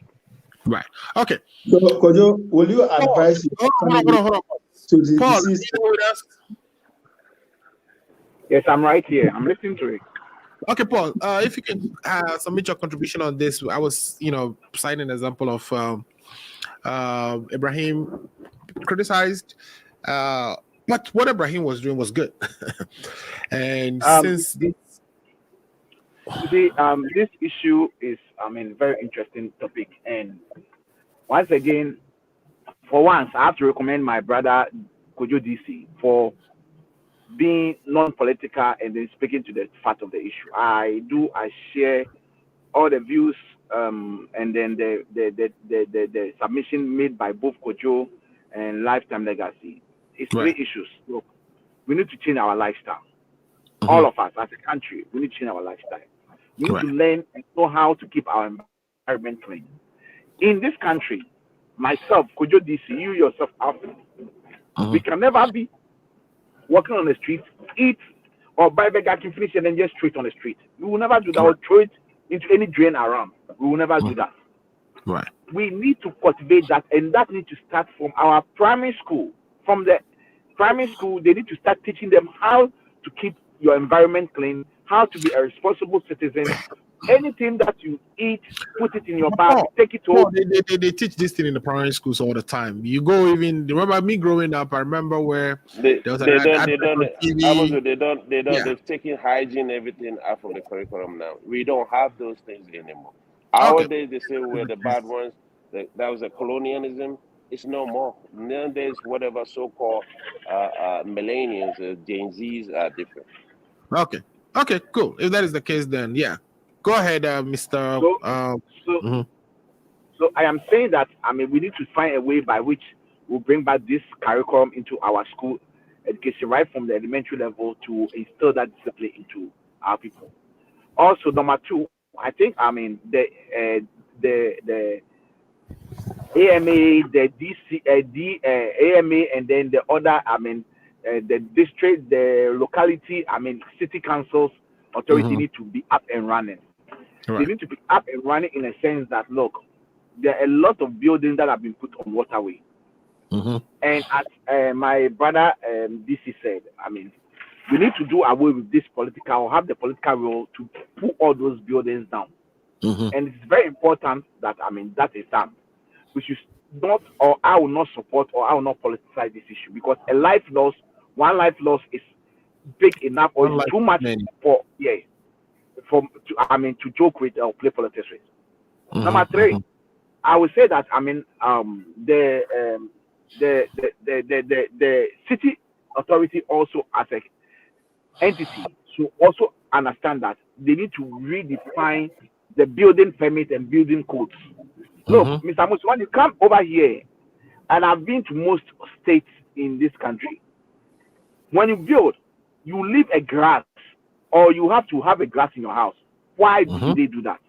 Right. Okay. So, Kojo, will you advise hold on. To the Paul, deceased? Yes, I'm right here. I'm listening to it. Okay, Paul, if you can submit your contribution on this. I was, citing an example of Ibrahim criticized, but what Ibrahim was doing was good. And since this issue is, very interesting topic. And once again, for once, I have to recommend my brother Kojo DC for being non-political and then speaking to the fact of the issue. I share all the views and then the submission made by both Kojo and Lifetime Legacy. It's three issues. Look, we need to change our lifestyle. All of us as a country, we need to change our lifestyle. We need to learn and know how to keep our environment clean. In this country, myself, Kojo DC, you yourself, Alfred, we can never be walking on the street, eat or buy burger to finish and then just throw it on the street. We will never do that or throw it into any drain around. We will never do that. Right. We need to cultivate that, and that needs to start from our primary school. From the primary school, they need to start teaching them how to keep your environment clean, how to be a responsible citizen. Anything that you eat, put it in your bag, take it home. They teach this thing in the primary schools all the time. You go even remember me growing up. I remember where there was They've taken hygiene everything out of the curriculum now. We don't have those things anymore. Our days they say we're the bad ones. That was a colonialism. It's no more. Nowadays, whatever so-called millennials, Gen Zs are different. Okay, cool. If that is the case, then yeah, go ahead, Mr. So I am saying that we need to find a way by which we'll bring back this curriculum into our school education, right from the elementary level, to instill that discipline into our people. Also, number two, I think the AMA, the DC, AMA, and then the other, the district, the locality, city councils, authority need to be up and running. Right. They need to be up and running in a sense that, look, there are a lot of buildings that have been put on waterway. And as my brother DC said, we need to do away with this political, or have the political role to put all those buildings down. And it's very important that, that is done. We should not, or I will not support, or I will not politicize this issue, because a life loss, one life loss is big enough, or is too much for, to joke with or play politics with. Number three, I would say that, the city authority also as an entity should also understand that they need to redefine the building permit and building codes. Look, Mr. Amos, when you come over here, and I've been to most states in this country, when you build, you leave a grass, or you have to have a grass in your house. Why do they do that?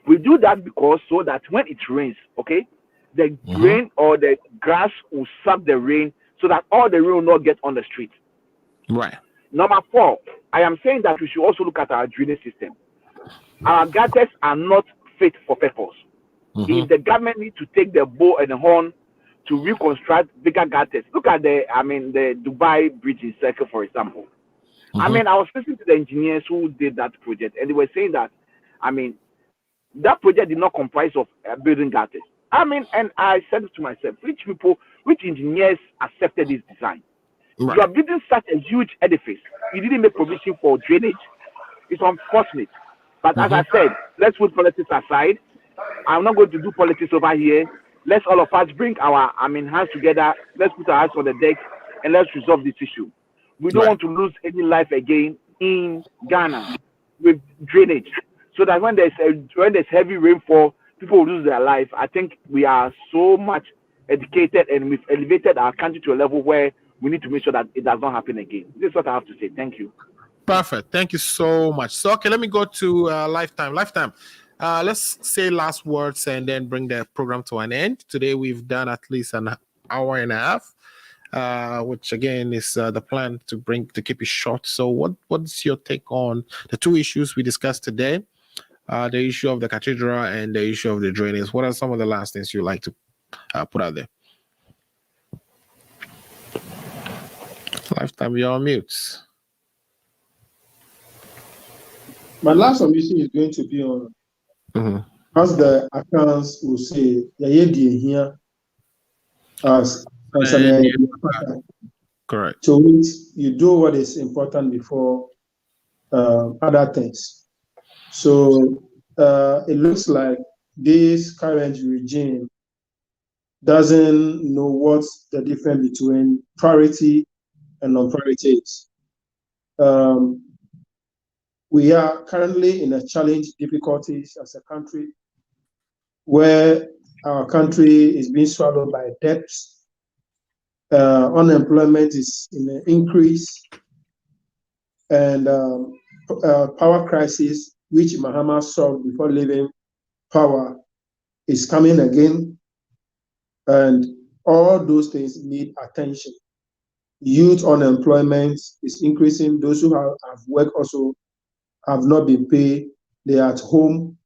We do that because so that when it rains, okay, the rain or the grass will suck the rain, so that all the rain will not get on the street. Right. Number four, I am saying that we should also look at our drainage system. Our gutters are not fit for purpose. If the government needs to take the bow and the horn to reconstruct bigger gutters, look at the Dubai Bridge in Circle, for example. I was listening to the engineers who did that project, and they were saying that, that project did not comprise of building gutters. And I said to myself, which engineers accepted this design? Right. You are building such a huge edifice. You didn't make provision for drainage. It's unfortunate. But as I said, let's put politics aside. I'm not going to do politics over here. Let's all of us bring our hands together. Let's put our hands on the deck and let's resolve this issue. We don't want to lose any life again in Ghana with drainage. So that when there's heavy rainfall, people will lose their life. I think we are so much educated, and we've elevated our country to a level where we need to make sure that it does not happen again. This is what I have to say. Thank you. Perfect. Thank you so much. So, okay, let me go to Lifetime. Let's say last words and then bring the program to an end. Today we've done at least an hour and a half, which again is the plan to keep it short. So what's your take on the two issues we discussed today? The issue of the cathedral and the issue of the drainage. What are some of the last things you'd like to put out there? Lifetime, you're on mute. My last submission is going to be on, as the accounts will say, here as correct. So you do what is important before other things. So it looks like this current regime doesn't know what's the difference between priority and non-priority is. We are currently in a challenge, difficulties as a country, where our country is being swallowed by debts. Unemployment is in an increase, and power crisis, which Mahama solved before leaving power, is coming again. And all those things need attention. Youth unemployment is increasing. Those who have work also have not been paid. they are at home.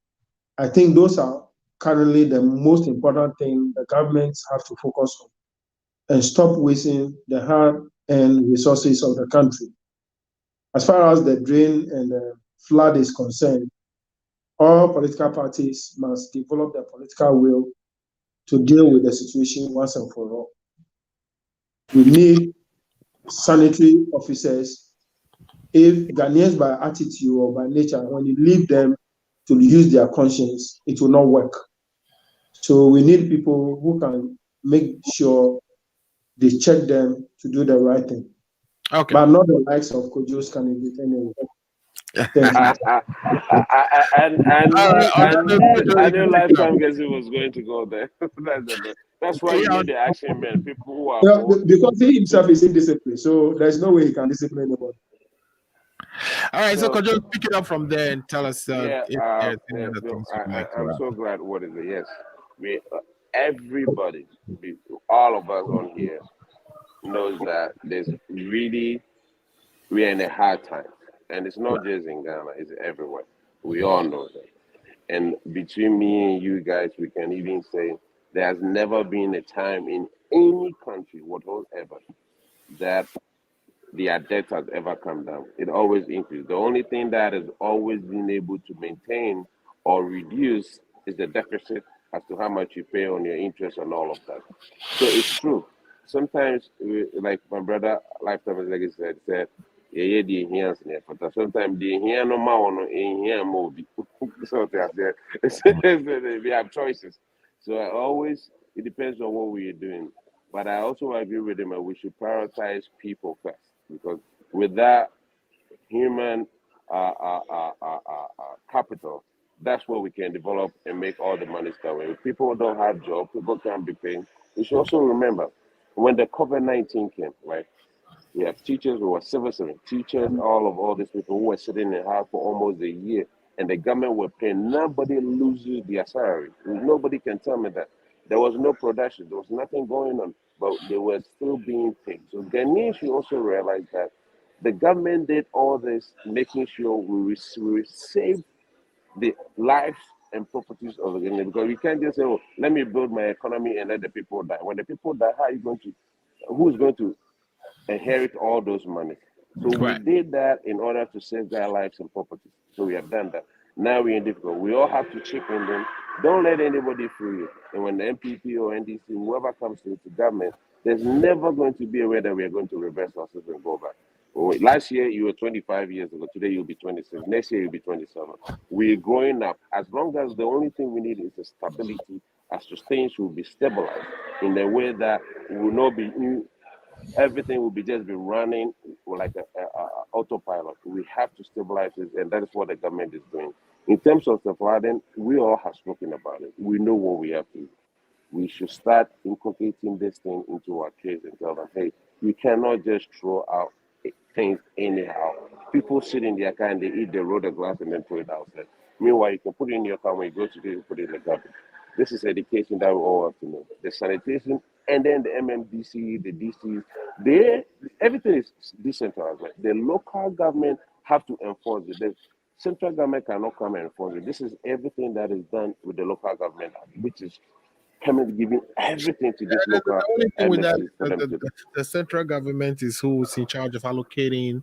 I think those are currently the most important thing the governments have to focus on and stop wasting the hard-earned resources of the country. As far as the drain and the flood is concerned, all political parties must develop the political will to deal with the situation once and for all. We need sanitary officers. If Ghanaians by attitude or by nature, when you leave them to use their conscience, it will not work. So we need people who can make sure they check them to do the right thing. Okay. But not the likes of Kojo's candidate anyway. Thank you. I knew Lifetime Gazette was going to go there. That's why you need the action men, people who are bold. Because he himself is indisciplined, so there's no way he can discipline anybody. All right, so Kojo, pick it up from there and tell us. I'm so glad. What is it? Yes, everybody, all of us on here knows that we're in a hard time, and it's not just in Ghana; it's everywhere. We all know that. And between me and you guys, we can even say there has never been a time in any country whatsoever that their debt has ever come down. It always increased. The only thing that has always been able to maintain or reduce is the deficit as to how much you pay on your interest and all of that. So it's true. Sometimes, like my brother Lifetime Legacy said, yeah, the hands but sometimes the hand no more in here more. So we have choices. So it depends on what we are doing. But I also agree with him that we should prioritize people first, because with that human capital, that's what we can develop and make all the money start with. If people don't have jobs, people can't be paying. We should also remember when the COVID-19 came, right? We have teachers who were civil servants, teachers, all these people who were sitting in house for almost a year, and the government were paying. Nobody loses their salary. Nobody can tell me that. There was no production. There was nothing going on, but they were still being paid. So Ghanaians should also realize that the government did all this, making sure we save the lives and properties of the Ghanaians. Because we can't just say, "Oh, let me build my economy and let the people die." When the people die, who's going to inherit all those monies? So we did that in order to save their lives and properties. So we have done that. Now we're in difficult. We all have to chip in them. Don't let anybody fool you. And when the MPP or NDC, whoever comes to government, there's never going to be a way that we are going to reverse ourselves and go back. Last year you were 25 years ago. Today you'll be 26. Next year you'll be 27. We're growing up. As long as the only thing we need is a stability, as to things will be stabilized in a way that will not be everything will just be running like a autopilot. We have to stabilize this, and that is what the government is doing. In terms of the flooding, we all have spoken about it. We know what we have to do. We should start inculcating this thing into our kids and tell them, hey, you cannot just throw out things anyhow. People sit in their car and they eat the road of glass and then throw it outside. Meanwhile, you can put it in your car when you go to do put it in the garbage. This is education that we all have to know. The sanitation, and then the MMDC, the DCs, everything is decentralized. Right? The local government have to enforce it. The central government cannot come and enforce it. This is everything that is done with the local government, which is giving everything to this local. The only thing with that, the central government is who's in charge of allocating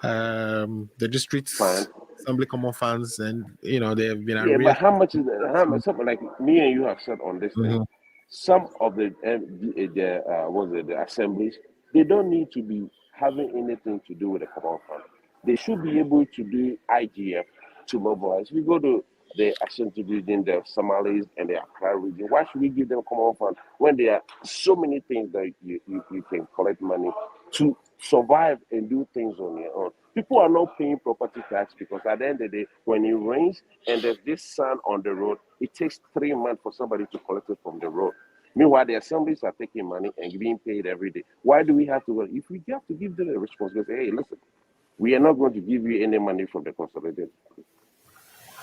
the district's assembly common funds, and they have been. Yeah, but how much is that? How much? Something like me and you have said on this thing. Some of the assemblies, they don't need to be having anything to do with the common fund. They should be able to do IGF to mobilize. We go to the Ashanti region, the Somalis, and the Accra region. Why should we give them common fund when there are so many things that you can collect money to survive and do things on your own? People are not paying property tax because at the end of the day, when it rains and there's this sand on the road, it takes 3 months for somebody to collect it from the road. Meanwhile, the assemblies are taking money and being paid every day. Why do we have to? If we have to give them a responsibility, hey, listen, we are not going to give you any money from the consolidated.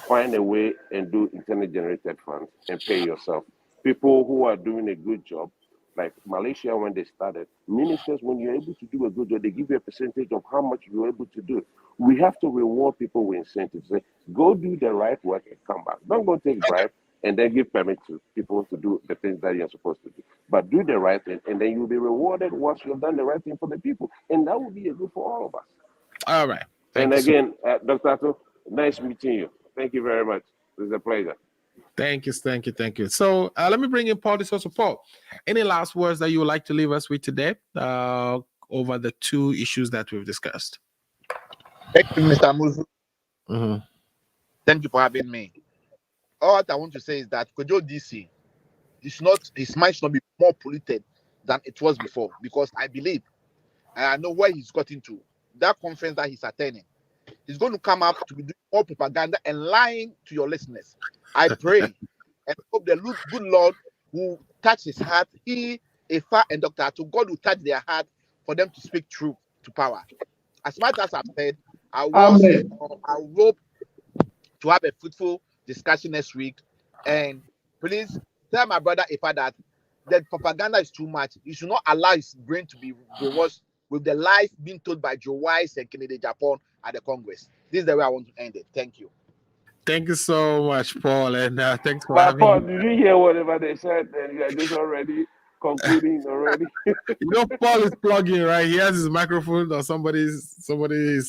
Find a way and do internally generated funds and pay yourself. People who are doing a good job, Like Malaysia, when they started, ministers, when you're able to do a good job, they give you a percentage of how much you're able to do. We have to reward people with incentives. Say, go do the right work and come back. Don't go take bribe and then give permit to people to do the things that you're supposed to do. But do the right thing, and then you'll be rewarded once you've done the right thing for the people. And that will be a good for all of us. All right. And again, Dr. Ato, nice meeting you. Thank you very much. It's a pleasure. Thank you. So let me bring in Paul DeSosa. Paul, any last words that you would like to leave us with today over the two issues that we've discussed? Thank you, Mr. Muzu. Mm-hmm. Thank you for having me. All that I want to say is that Kojo DC his mind should not be more polluted than it was before, because I believe and I know where he's got into. That conference that he's attending, he's going to come up to be doing more propaganda and lying to your listeners. I pray and hope the good Lord will touch his heart. He, Ifa, and Dr. Ato, God will touch their heart for them to speak truth to power. As much as I've said, I hope to have a fruitful discussion next week. And please tell my brother Ifa that the propaganda is too much. You should not allow his brain to be brainwashed with the lies being told by Joe Wise and Kennedy Japan at the Congress. This is the way I want to end it. Thank you. Thank you so much, Paul, and thanks for having Paul, me. Did you hear whatever they said? And you are just already concluding already. Paul is plugging, right? He has his microphone, or somebody is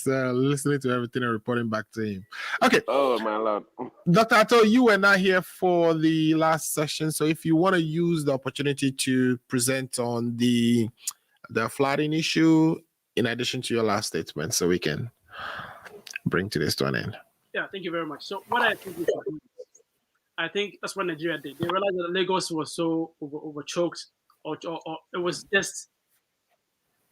listening to everything and reporting back to him. Okay. Oh my Lord. Dr. Ato, you were not here for the last session, so if you want to use the opportunity to present on the flooding issue, in addition to your last statement, so we can bring today's to an end. Yeah, thank you very much. So what I think we should do, I think that's what Nigeria did. They realized that Lagos was so over choked, or it was just.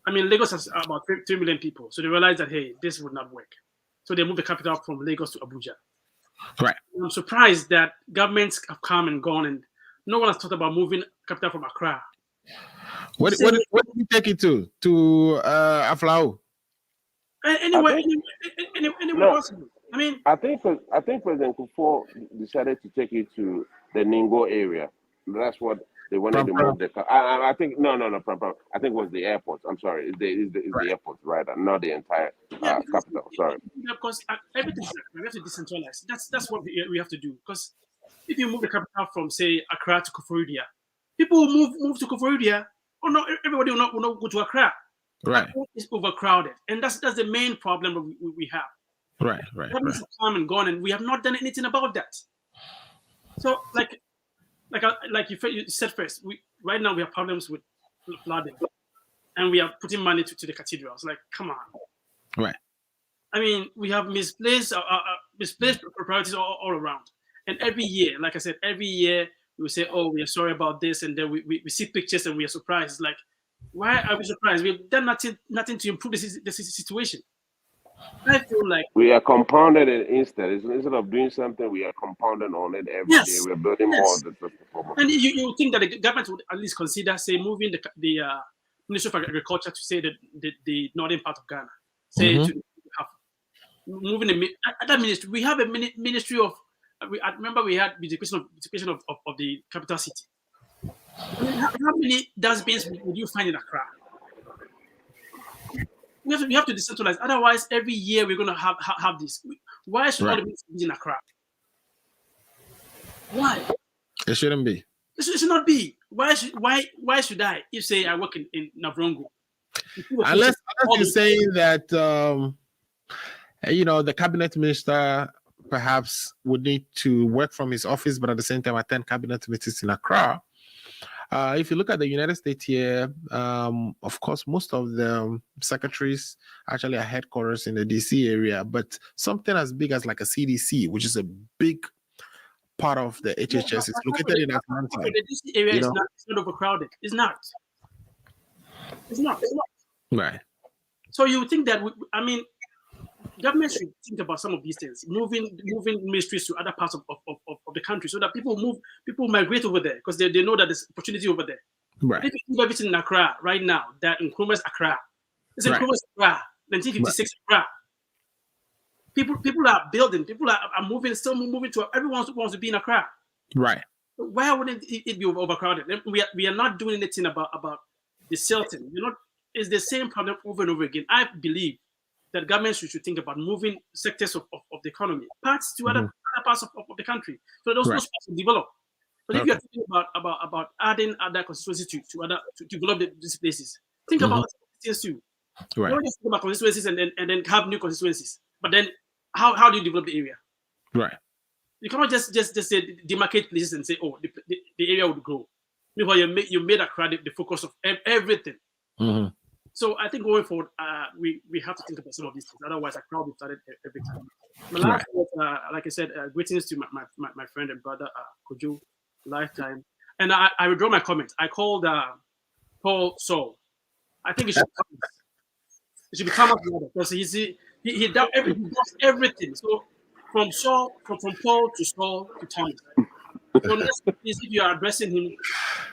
I mean, Lagos has about 3 million people, so they realized that hey, this would not work. So they moved the capital from Lagos to Abuja. Right. And I'm surprised that governments have come and gone, and no one has talked about moving capital from Accra. What did you take it to Aflao? Anywhere possible. I mean, I think President Kufuor decided to take it to the Ningo area. That's what they wanted to move the. I think no. I think it was the airport. I'm sorry, it's the airport, right? Not the entire capital. Sorry. Because everything we have to decentralize. That's what we have to do. Because if you move the capital from say Accra to Koforidua, people will move to Koforidua. Oh no, everybody will not go to Accra. Right. It's overcrowded, and that's the main problem we have. Right. Governments have come and gone, and we have not done anything about that. So, like you said first, right now we have problems with flooding, and we are putting money to the cathedrals. Like, come on. Right. I mean, we have misplaced priorities all around, and every year, like I said, we will say, "Oh, we are sorry about this," and then we see pictures and we are surprised. It's like, why are we surprised? We've done nothing to improve the situation. I feel like we are compounded it instead of doing something, we are compounding on it every day. We're building more of the problem. And you think that the government would at least consider, say, moving the Ministry of Agriculture to say the northern part of Ghana, say to have moving that ministry. We have a ministry of. I remember we had the education of the capital city. I mean, how many dustbins would you find in Accra? We have to decentralize. Otherwise, every year we're going to have this. Why should all the ministries be in Accra? Why? It shouldn't be. It should not be. Why should I? If say I work in Navrongo. Unless you're saying that the cabinet minister perhaps would need to work from his office, but at the same time attend cabinet meetings in Accra. If you look at the United States here, of course, most of the secretaries actually are headquarters in the DC area, but something as big as like a CDC, which is a big part of the HHS, is located in Atlanta. The DC area is not overcrowded. It's not. Right. So you think that, government should think about some of these things, moving ministries to other parts of the country so that people migrate over there because they know that there's opportunity over there. Right. If you do everything in Accra right now, that in Nkrumah's Accra, it's in Nkrumah's Accra, 1956 Accra. People are building, people are moving, still moving to, everyone wants to be in Accra. Right. Why wouldn't it be overcrowded? We are not doing anything about the Celtic. It's the same problem over and over again. I believe that governments should think about moving sectors of the economy, parts to other parts of the country, so those parts will develop. But if you're thinking about adding other constituencies to develop these places, think about things too. Right. Don't just think about constituencies and then have new constituencies. But then how do you develop the area? Right. You cannot just say demarcate places and say, oh, the area would grow. Meanwhile, you made Accra the focus of everything. So I think going forward, we have to think about some of these things. Otherwise, Accra will be started every time. My last was, like I said, greetings to my friend and brother Kojo, lifetime. And I withdraw my comment. I called Paul Saul. I think he should become a brother because he does everything. So from Paul to Saul to Thomas. So next, please, if you are addressing him,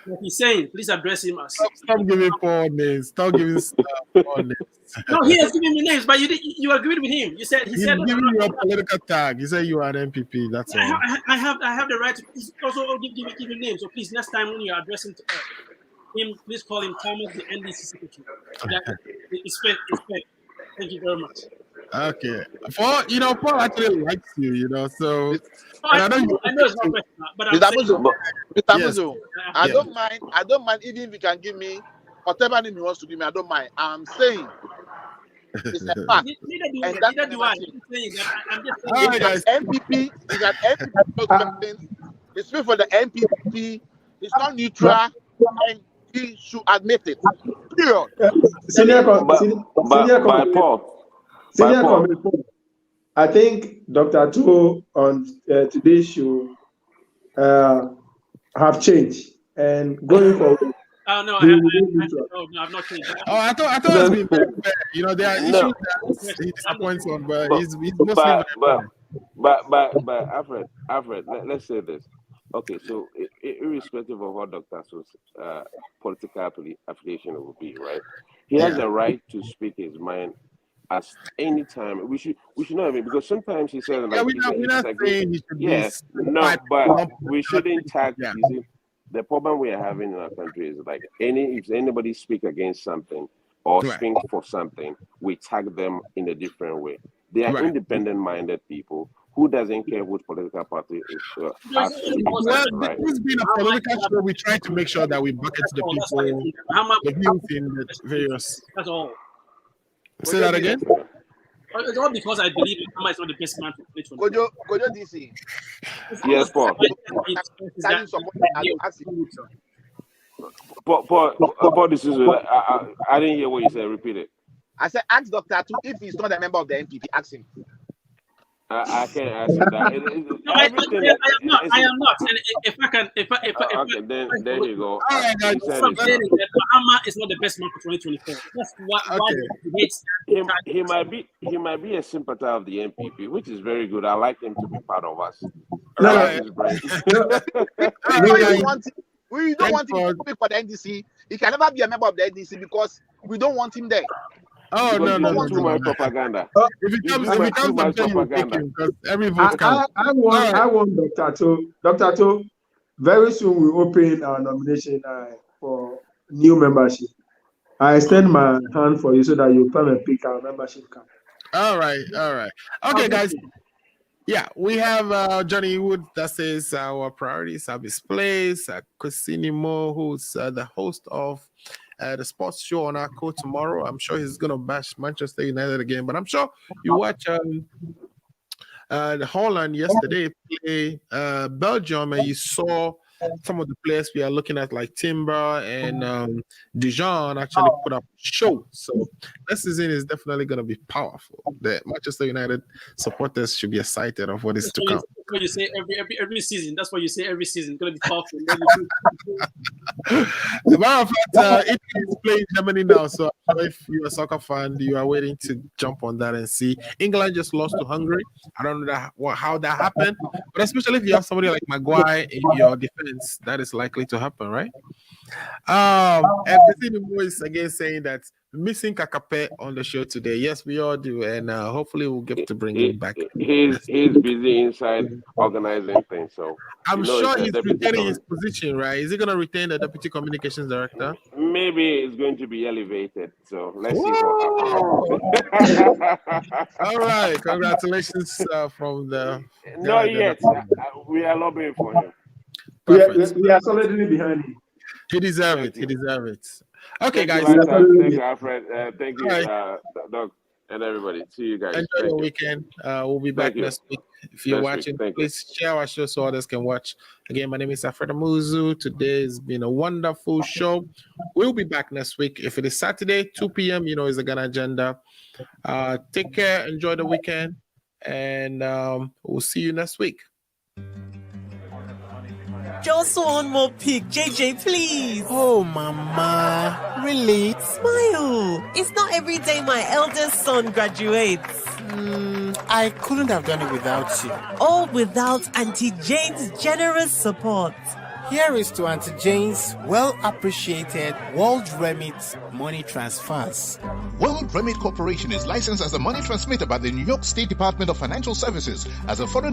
like he's saying, please address him as. Stop giving Paul names. Stop giving Paul names. No, he has given me names, but you agreed with him. He's giving you a political tag. You say you are an MPP. That's all. I have the right to also give him names. So please, next time when you are addressing him, please call him Thomas, the NDC secretary. It's fair. Thank you very much. Okay. Paul actually likes you, so I know it's not personal, but Mr. Muzo, I don't mind even if you can give me whatever name he wants to give me, I don't mind. I'm saying it's a fact. Neither do I. I'm just saying MPP is an MPP. It's free for the MPP. It's not neutral, and he should admit it. Period. Senior comment. I think Dr. Too on today's show have changed and going forward. No, I've not changed. I thought it's been very fair. There are issues that he disappoints on, but he's mostly but Alfred, let's say this. Okay, so irrespective of what Dr. So's political affiliation will be, right? He has the right to speak his mind at any time. We should know him because sometimes he says like we're not saying he should but we shouldn't tag. You see, the problem we are having in our country is like if anybody speak against something or speak for something, we tag them in a different way. They are independent-minded people who doesn't care which political party is. This being a political show, we try to make sure that we bucket the people, the views in the various. That's all. Say that again. It's all because I believe Hama is not the best man for Kojo DC. Yes, Paul. Paul, this is. I didn't hear what you said. Repeat it. I said, ask Dr. Tu if he's not a member of the MPP. Ask him. I can't answer that. I am not. And if I can, okay, then there you go. Hama is not the best man for 2024. That's why he might be a sympathizer of the MPP, which is very good. I like him to be part of us. We don't want him to speak for the NDC. He can never be a member of the NDC because we don't want him there. Oh no! Too much propaganda. If it comes propaganda, because every vote counts. I want Dr. To. Very soon we open our nomination for new membership. I extend my hand for you so that you come and pick our membership card. All right. Okay, guys. Yeah, we have Johnny Wood that says our priorities have his place. Kosinimo, who's the host of the sports show on our code tomorrow. I'm sure he's gonna bash Manchester United again, but I'm sure you watch the Holland yesterday play Belgium, and you saw some of the players we are looking at, like Timber and Dijon, actually put up a show. So this season is definitely going to be powerful. The Manchester United supporters should be excited of what is to come. That's what you say every season. That's what you say every season. It's going to be powerful. As a matter of fact, Italy is playing Germany now. So if you're a soccer fan, you are waiting to jump on that and see. England just lost to Hungary. I don't know how that happened, but especially if you have somebody like Maguire in your defense, that is likely to happen, right? And the thing is again saying that missing Kakape on the show today. Yes, we all do, and hopefully we'll get to bring him back. He's busy inside organizing things, so I'm sure he's retaining his position, right? Is he going to retain the deputy communications director? Maybe it's going to be elevated. So let's see what happens. All right, congratulations from the. Not yet. We are lobbying for him. We are solidly behind him. He deserves it. He deserves it. Okay, guys. Thank you, Alfred. Thank you, Doc, and everybody. See you guys. Enjoy the weekend. We'll be back next week. If you're watching, please share our show so others can watch. Again, my name is Alfred Amuzu. Today has been a wonderful show. We'll be back next week. If it is Saturday, 2 p.m., is the Ghana Agenda. Take care. Enjoy the weekend. And we'll see you next week. Just one more pic, JJ, please. Oh, Mama. Really? Smile. It's not every day my eldest son graduates. I couldn't have done it without you. All without Auntie Jane's generous support. Here is to Auntie Jane's well-appreciated World Remit money transfers. World Remit Corporation is licensed as a money transmitter by the New York State Department of Financial Services as a foreign